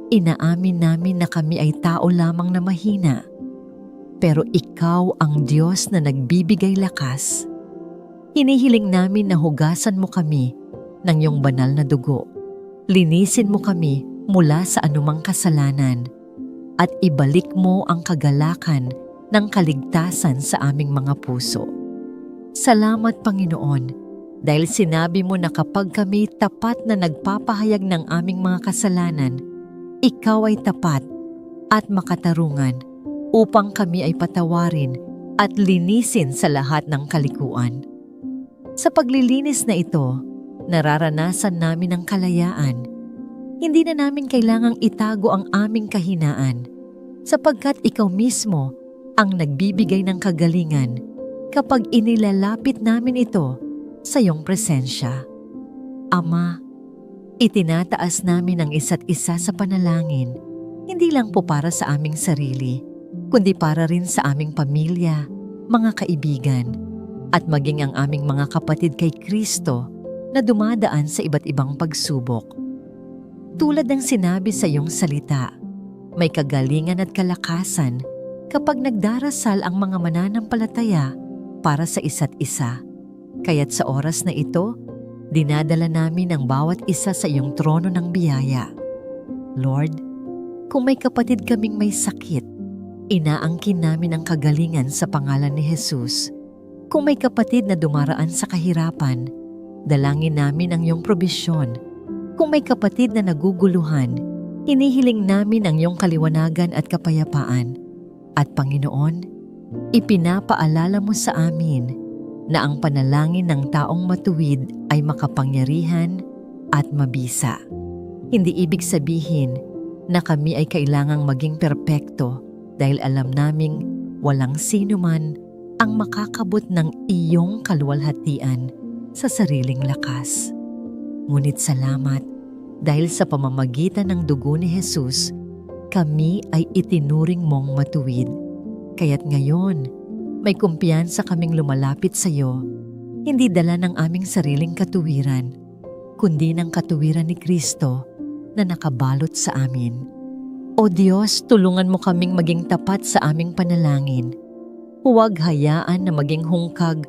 inaamin namin na kami ay tao lamang na mahina, pero Ikaw ang Diyos na nagbibigay lakas. Hinihiling namin na hugasan mo kami ng iyong banal na dugo. Linisin mo kami mula sa anumang kasalanan at ibalik mo ang kagalakan ng kaligtasan sa aming mga puso. Salamat Panginoon, dahil sinabi mo na kapag kami tapat na nagpapahayag ng aming mga kasalanan, Ikaw ay tapat at makatarungan upang kami ay patawarin at linisin sa lahat ng kalikuan. Sa paglilinis na ito, nararanasan namin ang kalayaan. Hindi na namin kailangang itago ang aming kahinaan, sapagkat Ikaw mismo ang nagbibigay ng kagalingan kapag inilalapit namin ito sa iyong presensya. Ama, itinataas namin ang isa't isa sa panalangin, hindi lang po para sa aming sarili, kundi para rin sa aming pamilya, mga kaibigan, at maging ang aming mga kapatid kay Kristo na dumadaan sa iba't ibang pagsubok. Tulad ng sinabi sa iyong salita, may kagalingan at kalakasan kapag nagdarasal ang mga mananampalataya para sa isa't isa. Kaya't sa oras na ito, dinadala namin ang bawat isa sa iyong trono ng biyaya. Lord, kung may kapatid kaming may sakit, inaangkin namin ang kagalingan sa pangalan ni Jesus. Kung may kapatid na dumaraan sa kahirapan, dalangin namin ang iyong probisyon. Kung may kapatid na naguguluhan, hinihiling namin ang iyong kaliwanagan at kapayapaan. At Panginoon, ipinapaalala mo sa amin na ang panalangin ng taong matuwid ay makapangyarihan at mabisa. Hindi ibig sabihin na kami ay kailangang maging perpekto dahil alam naming walang sino man ang makakabot ng iyong kaluwalhatian sa sariling lakas. Ngunit salamat dahil sa pamamagitan ng dugo ni Jesus, kami ay itinuring mong matuwid. Kaya't ngayon, may kumpiyansa kaming lumalapit sa iyo, hindi dala ng aming sariling katuwiran, kundi ng katuwiran ni Kristo na nakabalot sa amin. O Diyos, tulungan mo kaming maging tapat sa aming panalangin. Huwag hayaan na maging hungkag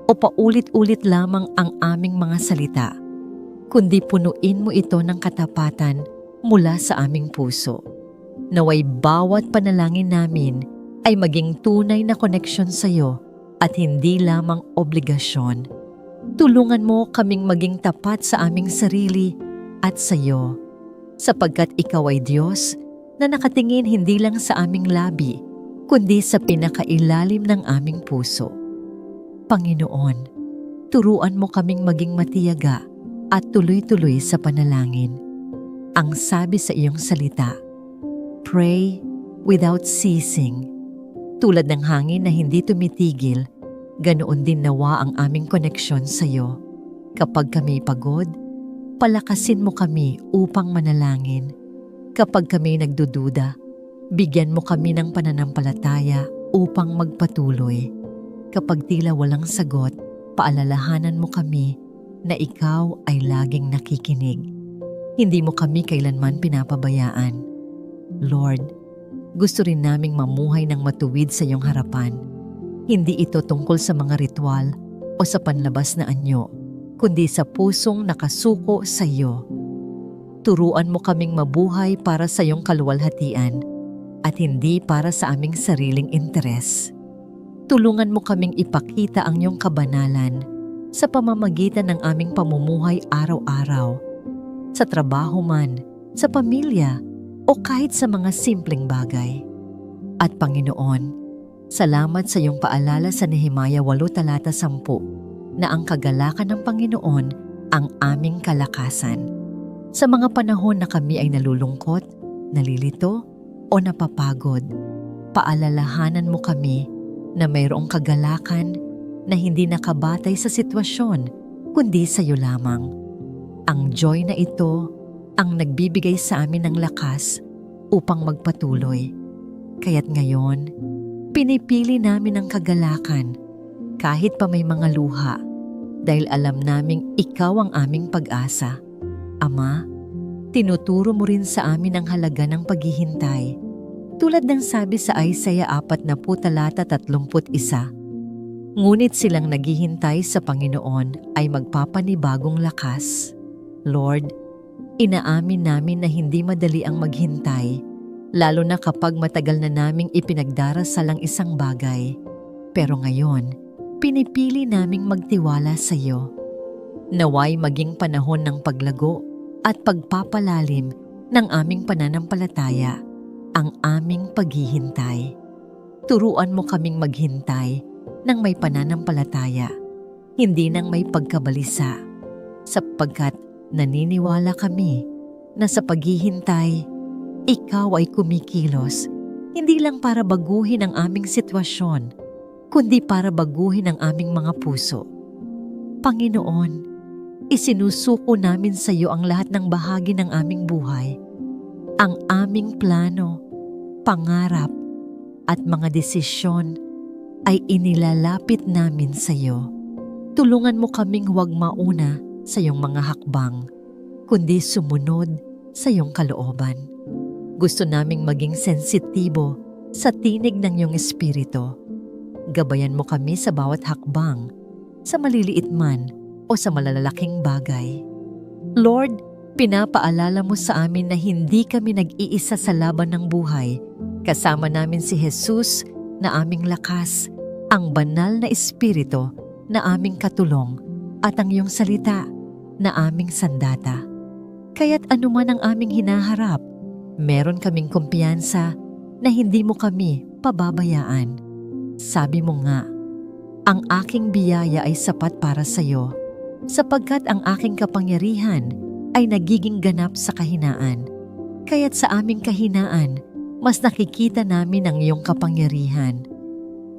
o paulit-ulit lamang ang aming mga salita, kundi punuin mo ito ng katapatan mula sa aming puso. Naway bawat panalangin namin ay maging tunay na koneksyon sa iyo at hindi lamang obligasyon. Tulungan mo kaming maging tapat sa aming sarili at sa iyo, sapagkat ikaw ay Diyos na nakatingin hindi lang sa aming labi, kundi sa pinakailalim ng aming puso. Panginoon, turuan mo kaming maging matiyaga at tuloy-tuloy sa panalangin. Ang sabi sa iyong salita, pray without ceasing. Tulad ng hangin na hindi tumitigil, ganoon din nawa ang aming koneksyon sa iyo. Kapag kami pagod, palakasin mo kami upang manalangin. Kapag kami nagdududa, bigyan mo kami ng pananampalataya upang magpatuloy. Kapag tila walang sagot, paalalahanan mo kami na ikaw ay laging nakikinig. Hindi mo kami kailanman pinapabayaan. Lord, gusto rin naming mamuhay ng matuwid sa iyong harapan. Hindi ito tungkol sa mga ritual o sa panlabas na anyo, kundi sa pusong nakasuko sa iyo. Turuan mo kaming mabuhay para sa iyong kaluwalhatian at hindi para sa aming sariling interes. Tulungan mo kaming ipakita ang iyong kabanalan sa pamamagitan ng aming pamumuhay araw-araw, sa trabaho man, sa pamilya, o kahit sa mga simpleng bagay. At Panginoon, salamat sa iyong paalala sa Nehemia 8:10 na ang kagalakan ng Panginoon ang aming kalakasan. Sa mga panahon na kami ay nalulungkot, nalilito, o napapagod, paalalahanan mo kami na mayroong kagalakan na hindi nakabatay sa sitwasyon, kundi sa iyo lamang. Ang joy na ito ang nagbibigay sa amin ng lakas upang magpatuloy. Kaya't ngayon, pinipili namin ang kagalakan kahit pa may mga luha, dahil alam naming ikaw ang aming pag-asa. Ama, tinuturo mo rin sa amin ang halaga ng paghihintay. Tulad ng sabi sa Isaiah 40:31, ngunit silang naghihintay sa Panginoon ay magpapanibagong lakas. Lord, inaamin namin na hindi madali ang maghintay, lalo na kapag matagal na naming ipinagdarasal ang isang bagay. Pero ngayon, pinipili naming magtiwala sa iyo. Naway maging panahon ng paglago at pagpapalalim ng aming pananampalataya ang aming paghihintay. Turuan mo kaming maghintay ng may pananampalataya, hindi ng may pagkabalisa, sapagkat naniniwala kami na sa paghihintay, ikaw ay kumikilos, hindi lang para baguhin ang aming sitwasyon, kundi para baguhin ang aming mga puso. Panginoon, isinusuko namin sa iyo ang lahat ng bahagi ng aming buhay, ang aming plano, pangarap, at mga desisyon ay inilalapit namin sa iyo. Tulungan mo kaming huwag mauna sa iyong mga hakbang, kundi sumunod sa iyong kalooban. Gusto naming maging sensitibo sa tinig ng iyong espiritu. Gabayan mo kami sa bawat hakbang, sa maliliit man o sa malalaking bagay. Lord, pinapaalala mo sa amin na hindi kami nag-iisa sa laban ng buhay. Kasama namin si Jesus na aming lakas, ang banal na espiritu na aming katulong, at ang iyong salita na aming sandata. Kaya't anuman ang aming hinaharap, meron kaming kumpiyansa na hindi mo kami pababayaan. Sabi mo nga, ang aking biyaya ay sapat para sa iyo, sapagkat ang aking kapangyarihan ay nagiging ganap sa kahinaan. Kaya't sa aming kahinaan, mas nakikita namin ang iyong kapangyarihan.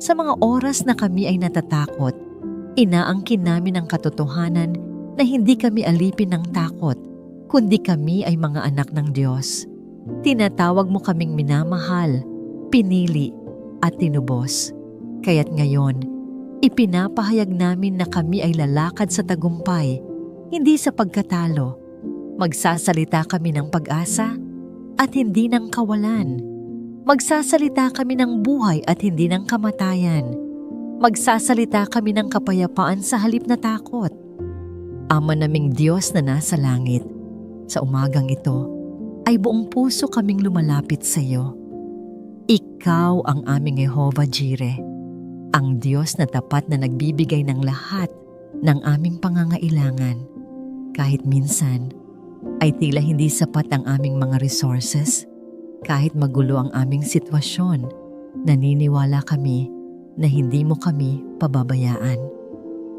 Sa mga oras na kami ay natatakot, inaangkin namin ang katotohanan na hindi kami alipin ng takot, kundi kami ay mga anak ng Diyos. Tinatawag mo kaming minamahal, pinili, at tinubos. Kaya't ngayon, ipinapahayag namin na kami ay lalakad sa tagumpay, hindi sa pagkatalo. Magsasalita kami ng pag-asa at hindi ng kawalan. Magsasalita kami ng buhay at hindi ng kamatayan. Magsasalita kami ng kapayapaan sa halip na takot. Ama naming Diyos na nasa langit, sa umagang ito ay buong puso kaming lumalapit sa iyo. Ikaw ang aming Jehovah Jireh, ang Diyos na tapat na nagbibigay ng lahat ng aming pangangailangan. Kahit minsan ay tila hindi sapat ang aming mga resources, kahit magulo ang aming sitwasyon, naniniwala kami na hindi mo kami pababayaan.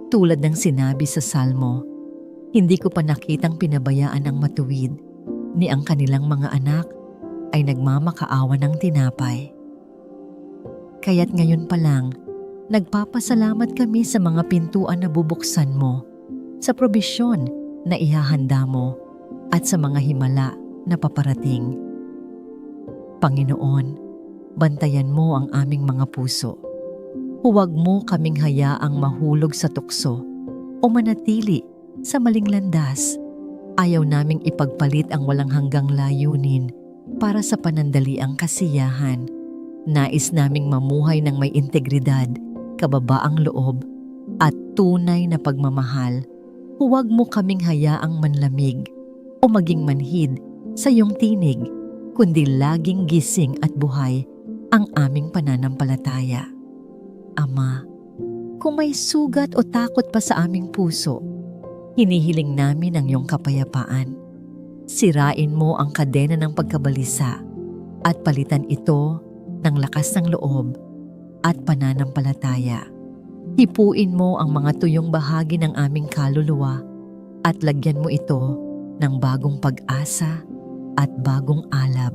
Tulad ng sinabi sa Salmo, hindi ko pa nakitang pinabayaan ang matuwid, ni ang kanilang mga anak ay nagmamakaawa ng tinapay. Kaya't ngayon pa lang, nagpapasalamat kami sa mga pintuan na bubuksan mo, sa probisyon na ihahanda mo, at sa mga himala na paparating. Panginoon, bantayan mo ang aming mga puso. Huwag mo kaming hayaang mahulog sa tukso o manatili sa maling landas. Ayaw naming ipagpalit ang walang hanggang layunin para sa panandaliang kasiyahan. Nais naming mamuhay ng may integridad, kababaang loob, at tunay na pagmamahal. Huwag mo kaming hayaang manlamig o maging manhid sa iyong tinig, kundi laging gising at buhay ang aming pananampalataya. Ama, kung may sugat o takot pa sa aming puso, hinihiling namin ang iyong kapayapaan. Sirain mo ang kadena ng pagkabalisa at palitan ito ng lakas ng loob at pananampalataya. Hipuin mo ang mga tuyong bahagi ng aming kaluluwa at lagyan mo ito ng bagong pag-asa at bagong alab.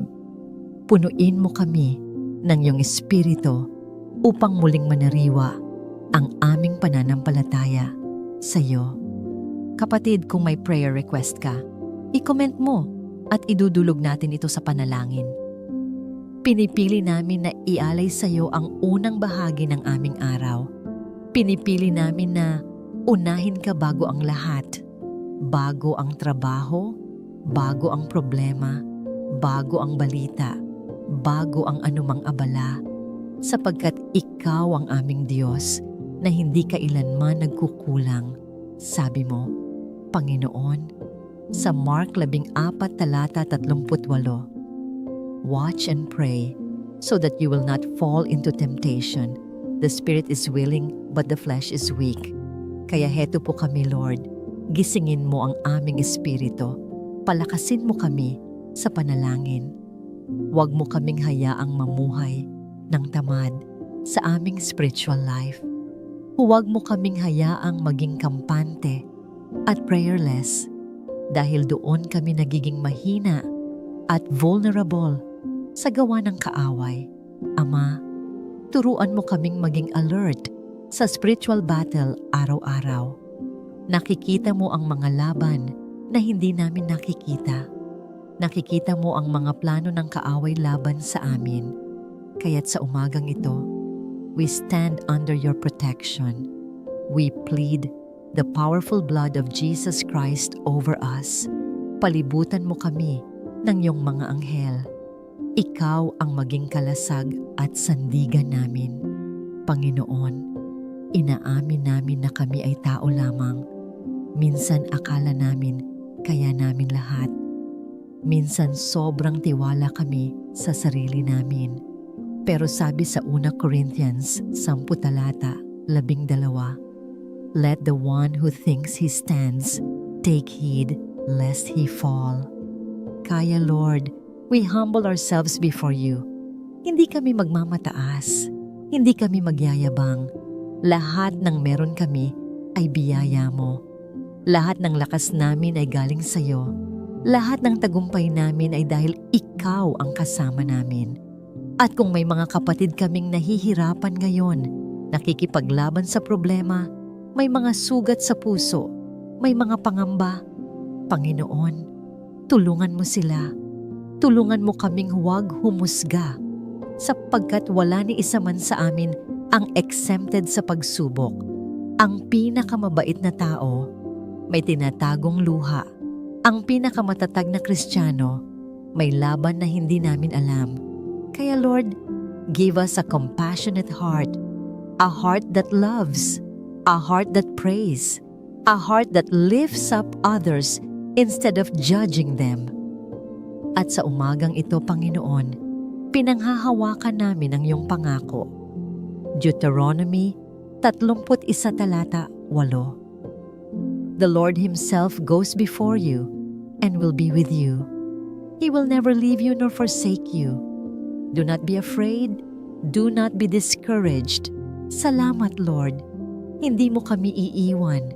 Punuin mo kami ng iyong espiritu upang muling manariwa ang aming pananampalataya sa iyo. Kapatid, kung may prayer request ka, i-comment mo at idudulog natin ito sa panalangin. Pinipili namin na ialay sa iyo ang unang bahagi ng aming araw. Pinipili namin na unahin ka bago ang lahat, bago ang trabaho, bago ang problema, bago ang balita, bago ang anumang abala, sapagkat ikaw ang aming Diyos na hindi kailanman nagkukulang. Sabi mo, Panginoon, sa Mark 14 talata 38, watch and pray so that you will not fall into temptation. The spirit is willing but the flesh is weak. Kaya heto po kami, Lord, gisingin mo ang aming espiritu. Palakasin mo kami sa panalangin. Huwag mo kaming hayaang mamuhay ng tamad sa aming spiritual life. Huwag mo kaming hayaang maging kampante at prayerless dahil doon kami nagiging mahina at vulnerable sa gawa ng kaaway. Ama, turuan mo kaming maging alert sa spiritual battle araw-araw. Nakikita mo ang mga laban na hindi namin nakikita. Nakikita mo ang mga plano ng kaaway laban sa amin. Kaya't sa umagang ito, we stand under your protection. We plead the powerful blood of Jesus Christ over us. Palibutan mo kami ng iyong mga anghel. Ikaw ang maging kalasag at sandigan namin. Panginoon, inaamin namin na kami ay tao lamang. Minsan akala namin kaya namin lahat. Minsan sobrang tiwala kami sa sarili namin. Pero sabi sa 1 Corinthians 10 talata 12, let the one who thinks he stands take heed lest he fall. Kaya Lord, we humble ourselves before you. Hindi kami magmamataas, hindi kami magyayabang. Lahat ng meron kami ay biyaya mo. Lahat ng lakas namin ay galing sa iyo. Lahat ng tagumpay namin ay dahil ikaw ang kasama namin. At kung may mga kapatid kaming nahihirapan ngayon, nakikipaglaban sa problema, may mga sugat sa puso, may mga pangamba, Panginoon, tulungan mo sila. Tulungan mo kaming huwag humusga, sapagkat wala ni isa man sa amin ang exempted sa pagsubok. Ang pinakamabait na tao, may tinatagong luha. Ang pinakamatatag na Kristiyano, may laban na hindi namin alam. Kaya Lord, give us a compassionate heart, a heart that loves, a heart that prays, a heart that lifts up others instead of judging them. At sa umagang ito, Panginoon, pinanghahawakan namin ang iyong pangako. Deuteronomy 31 talata 8. The Lord Himself goes before you and will be with you. He will never leave you nor forsake you. Do not be afraid. Do not be discouraged. Salamat, Lord. Hindi mo kami iiwan.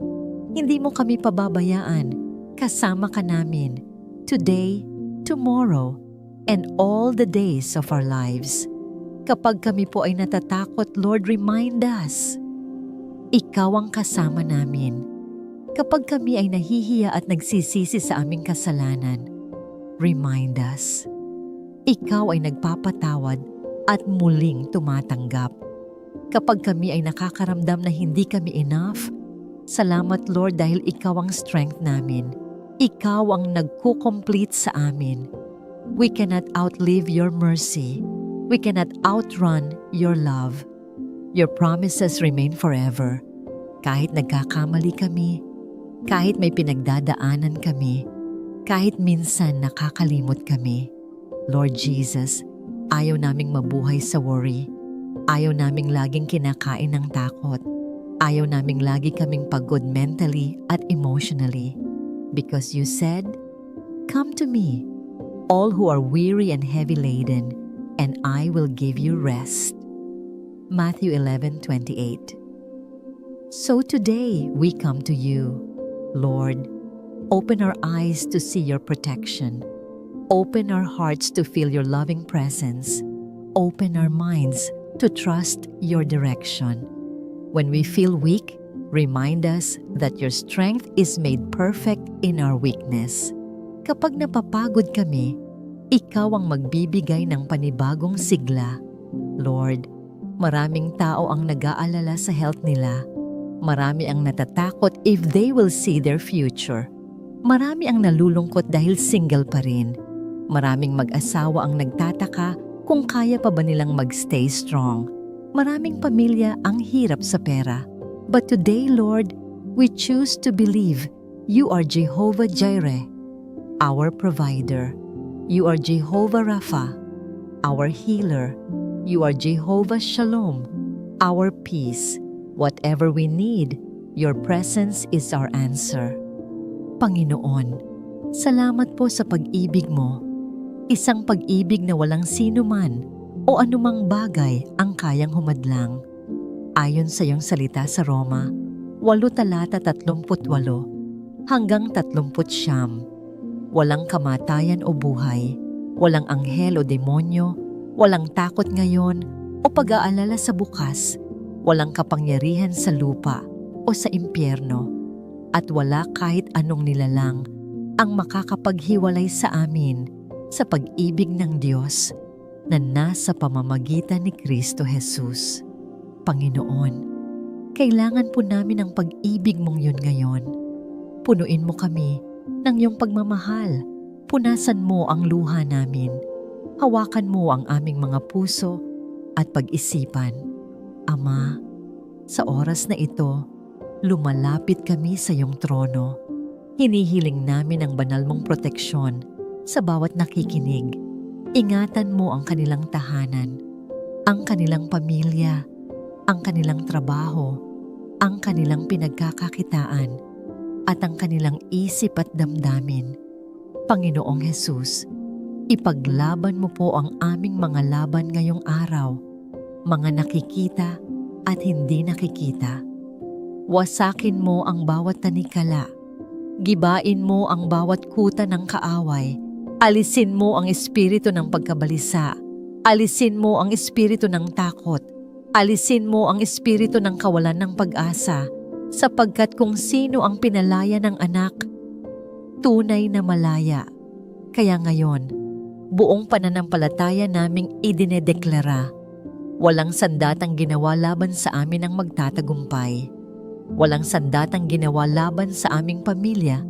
Hindi mo kami pababayaan. Kasama ka namin. Today, tomorrow, and all the days of our lives. Kapag kami po ay natatakot, Lord, remind us. Ikaw ang kasama namin. Kapag kami ay nahihiya at nagsisisi sa aming kasalanan, remind us. Ikaw ay nagpapatawad at muling tumatanggap. Kapag kami ay nakakaramdam na hindi kami enough, salamat Lord dahil Ikaw ang strength namin. Ikaw ang nagko-complete sa amin. We cannot outlive your mercy. We cannot outrun your love. Your promises remain forever. Kahit nagkakamali kami, kahit may pinagdadaanan kami, kahit minsan nakakalimot kami, Lord Jesus, ayaw naming mabuhay sa worry. Ayaw naming laging kinakain ng takot. Ayaw naming lagi kaming pagod mentally at emotionally. Because you said, "Come to me, all who are weary and heavy laden, and I will give you rest." Matthew 11:28. So today we come to you, Lord. Open our eyes to see your protection. Open our hearts to feel your loving presence. Open our minds to trust your direction. When we feel weak, remind us that your strength is made perfect in our weakness. Kapag napapagod kami, ikaw ang magbibigay ng panibagong sigla. Lord, maraming tao ang nag-aalala sa health nila. Marami ang natatakot if they will see their future. Marami ang nalulungkot dahil single pa rin. Maraming mag-asawa ang nagtataka kung kaya pa ba nilang magstay strong. Maraming pamilya ang hirap sa pera. But today, Lord, we choose to believe you are Jehovah Jireh, our provider. You are Jehovah Rapha, our healer. You are Jehovah Shalom, our peace. Whatever we need, your presence is our answer. Panginoon, salamat po sa pag-ibig mo. Isang pag-ibig na walang sino man o anumang bagay ang kayang humadlang. Ayon sa iyong salita sa Roma, 8 talata 38 hanggang 39. Walang kamatayan o buhay, walang anghel o demonyo, walang takot ngayon o pag-aalala sa bukas, walang kapangyarihan sa lupa o sa impyerno, at wala kahit anong nilalang ang makakapaghiwalay sa amin sa pag-ibig ng Diyos na nasa pamamagitan ni Kristo Jesus. Panginoon, kailangan po namin ang pag-ibig mong yun ngayon. Punuin mo kami ng iyong pagmamahal. Punasan mo ang luha namin. Hawakan mo ang aming mga puso at pag-isipan. Ama, sa oras na ito, lumalapit kami sa iyong trono. Hinihiling namin ang banal mong proteksyon sa bawat nakikinig. Ingatan mo ang kanilang tahanan, ang kanilang pamilya, ang kanilang trabaho, ang kanilang pinagkakakitaan, at ang kanilang isip at damdamin. Panginoong Hesus, ipaglaban mo po ang aming mga laban ngayong araw, mga nakikita at hindi nakikita. Wasakin mo ang bawat tanikala. Gibain mo ang bawat kuta ng kaaway. Alisin mo ang espiritu ng pagkabalisa. Alisin mo ang espiritu ng takot. Alisin mo ang espiritu ng kawalan ng pag-asa, sapagkat kung sino ang pinalaya ng anak, tunay na malaya. Kaya ngayon, buong pananampalataya naming idinedeklara, walang sandatang ginawa laban sa amin ang magtatagumpay. Walang sandatang ginawa laban sa aming pamilya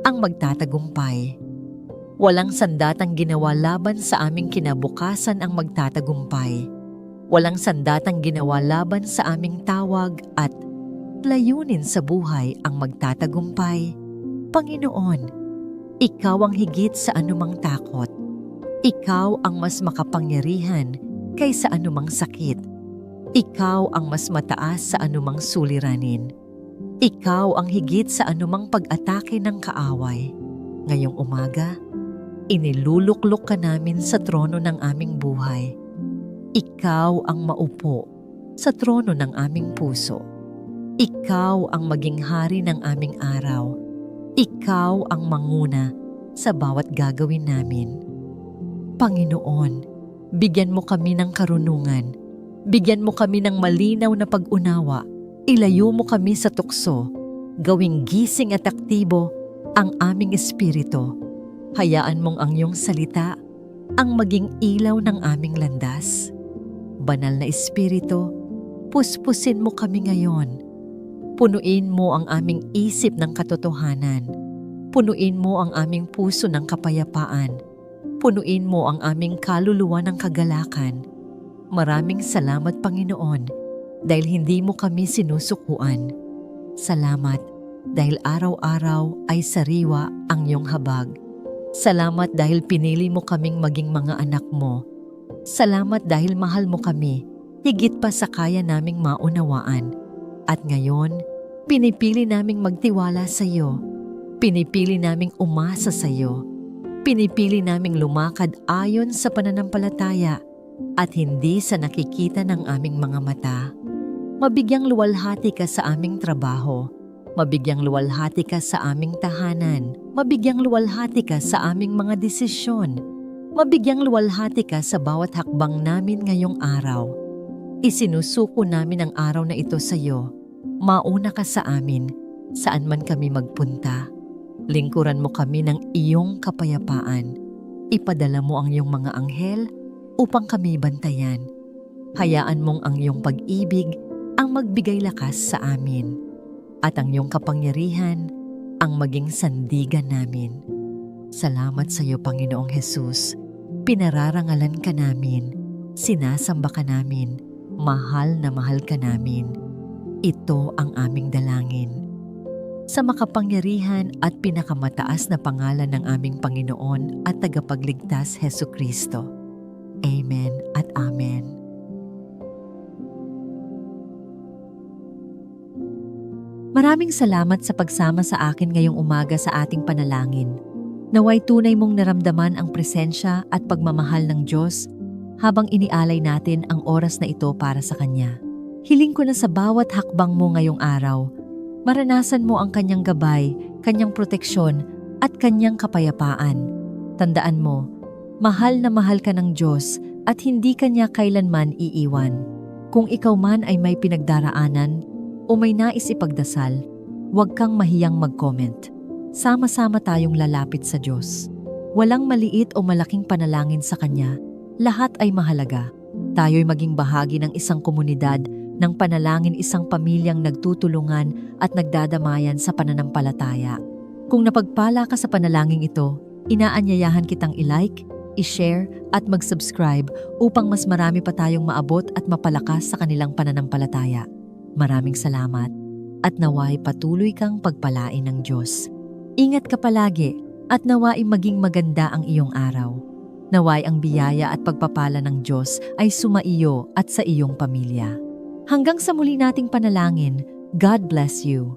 ang magtatagumpay. Walang sandatang ginawa laban sa aming kinabukasan ang magtatagumpay. Walang sandatang ginawa laban sa aming tawag at layunin sa buhay ang magtatagumpay. Panginoon, Ikaw ang higit sa anumang takot. Ikaw ang mas makapangyarihan kaysa anumang sakit. Ikaw ang mas mataas sa anumang suliranin. Ikaw ang higit sa anumang pag-atake ng kaaway. Ngayong umaga, iniluluklok ka namin sa trono ng aming buhay. Ikaw ang maupo sa trono ng aming puso. Ikaw ang maging hari ng aming araw. Ikaw ang manguna sa bawat gagawin namin. Panginoon, bigyan mo kami ng karunungan. Bigyan mo kami ng malinaw na pag-unawa. Ilayo mo kami sa tukso. Gawing gising at aktibo ang aming espiritu. Hayaan mong ang iyong salita ang maging ilaw ng aming landas. Banal na Espiritu, puspusin mo kami ngayon. Punuin mo ang aming isip ng katotohanan. Punuin mo ang aming puso ng kapayapaan. Punuin mo ang aming kaluluwa ng kagalakan. Maraming salamat, Panginoon, dahil hindi mo kami sinusukuan. Salamat dahil araw-araw ay sariwa ang iyong habag. Salamat dahil pinili mo kaming maging mga anak mo. Salamat dahil mahal mo kami, higit pa sa kaya naming maunawaan. At ngayon, pinipili naming magtiwala sa iyo. Pinipili naming umasa sa iyo. Pinipili naming lumakad ayon sa pananampalataya at hindi sa nakikita ng aming mga mata. Mabigyang luwalhati ka sa aming trabaho. Mabigyang luwalhati ka sa aming tahanan. Mabigyang luwalhati ka sa aming mga desisyon. Mabigyang luwalhati ka sa bawat hakbang namin ngayong araw. Isinusuko namin ang araw na ito sa iyo. Mauna ka sa amin, saan man kami magpunta. Lingkuran mo kami ng iyong kapayapaan. Ipadala mo ang iyong mga anghel upang kami bantayan. Hayaan mong ang iyong pag-ibig ang magbigay lakas sa amin. At ang iyong kapangyarihan ang maging sandigan namin. Salamat sa iyo, Panginoong Hesus. Pinararangalan ka namin. Sinasamba ka namin. Mahal na mahal ka namin. Ito ang aming dalangin. Sa makapangyarihan at pinakamataas na pangalan ng aming Panginoon at Tagapagligtas Hesukristo. Amen at Amen. Maraming salamat sa pagsama sa akin ngayong umaga sa ating panalangin. Naway tunay mong naramdaman ang presensya at pagmamahal ng Diyos habang inialay natin ang oras na ito para sa Kanya. Hiling ko na sa bawat hakbang mo ngayong araw, maranasan mo ang Kanyang gabay, Kanyang proteksyon at Kanyang kapayapaan. Tandaan mo, mahal na mahal ka ng Diyos at hindi Kanya kailanman iiwan. Kung ikaw man ay may pinagdaraanan o may nais ipagdasal, huwag kang mahiyang mag-comment. Sama-sama tayong lalapit sa Diyos. Walang maliit o malaking panalangin sa Kanya. Lahat ay mahalaga. Tayo'y maging bahagi ng isang komunidad ng panalangin, isang pamilyang nagtutulungan at nagdadamayan sa pananampalataya. Kung napagpala ka sa panalangin ito, inaanyayahan kitang i-like, i-share at mag-subscribe upang mas marami pa tayong maabot at mapalakas sa kanilang pananampalataya. Maraming salamat at naway patuloy kang pagpalain ng Diyos. Ingat ka palagi at naway maging maganda ang iyong araw. Naway ang biyaya at pagpapala ng Diyos ay sumaiyo at sa iyong pamilya. Hanggang sa muli nating panalangin, God bless you.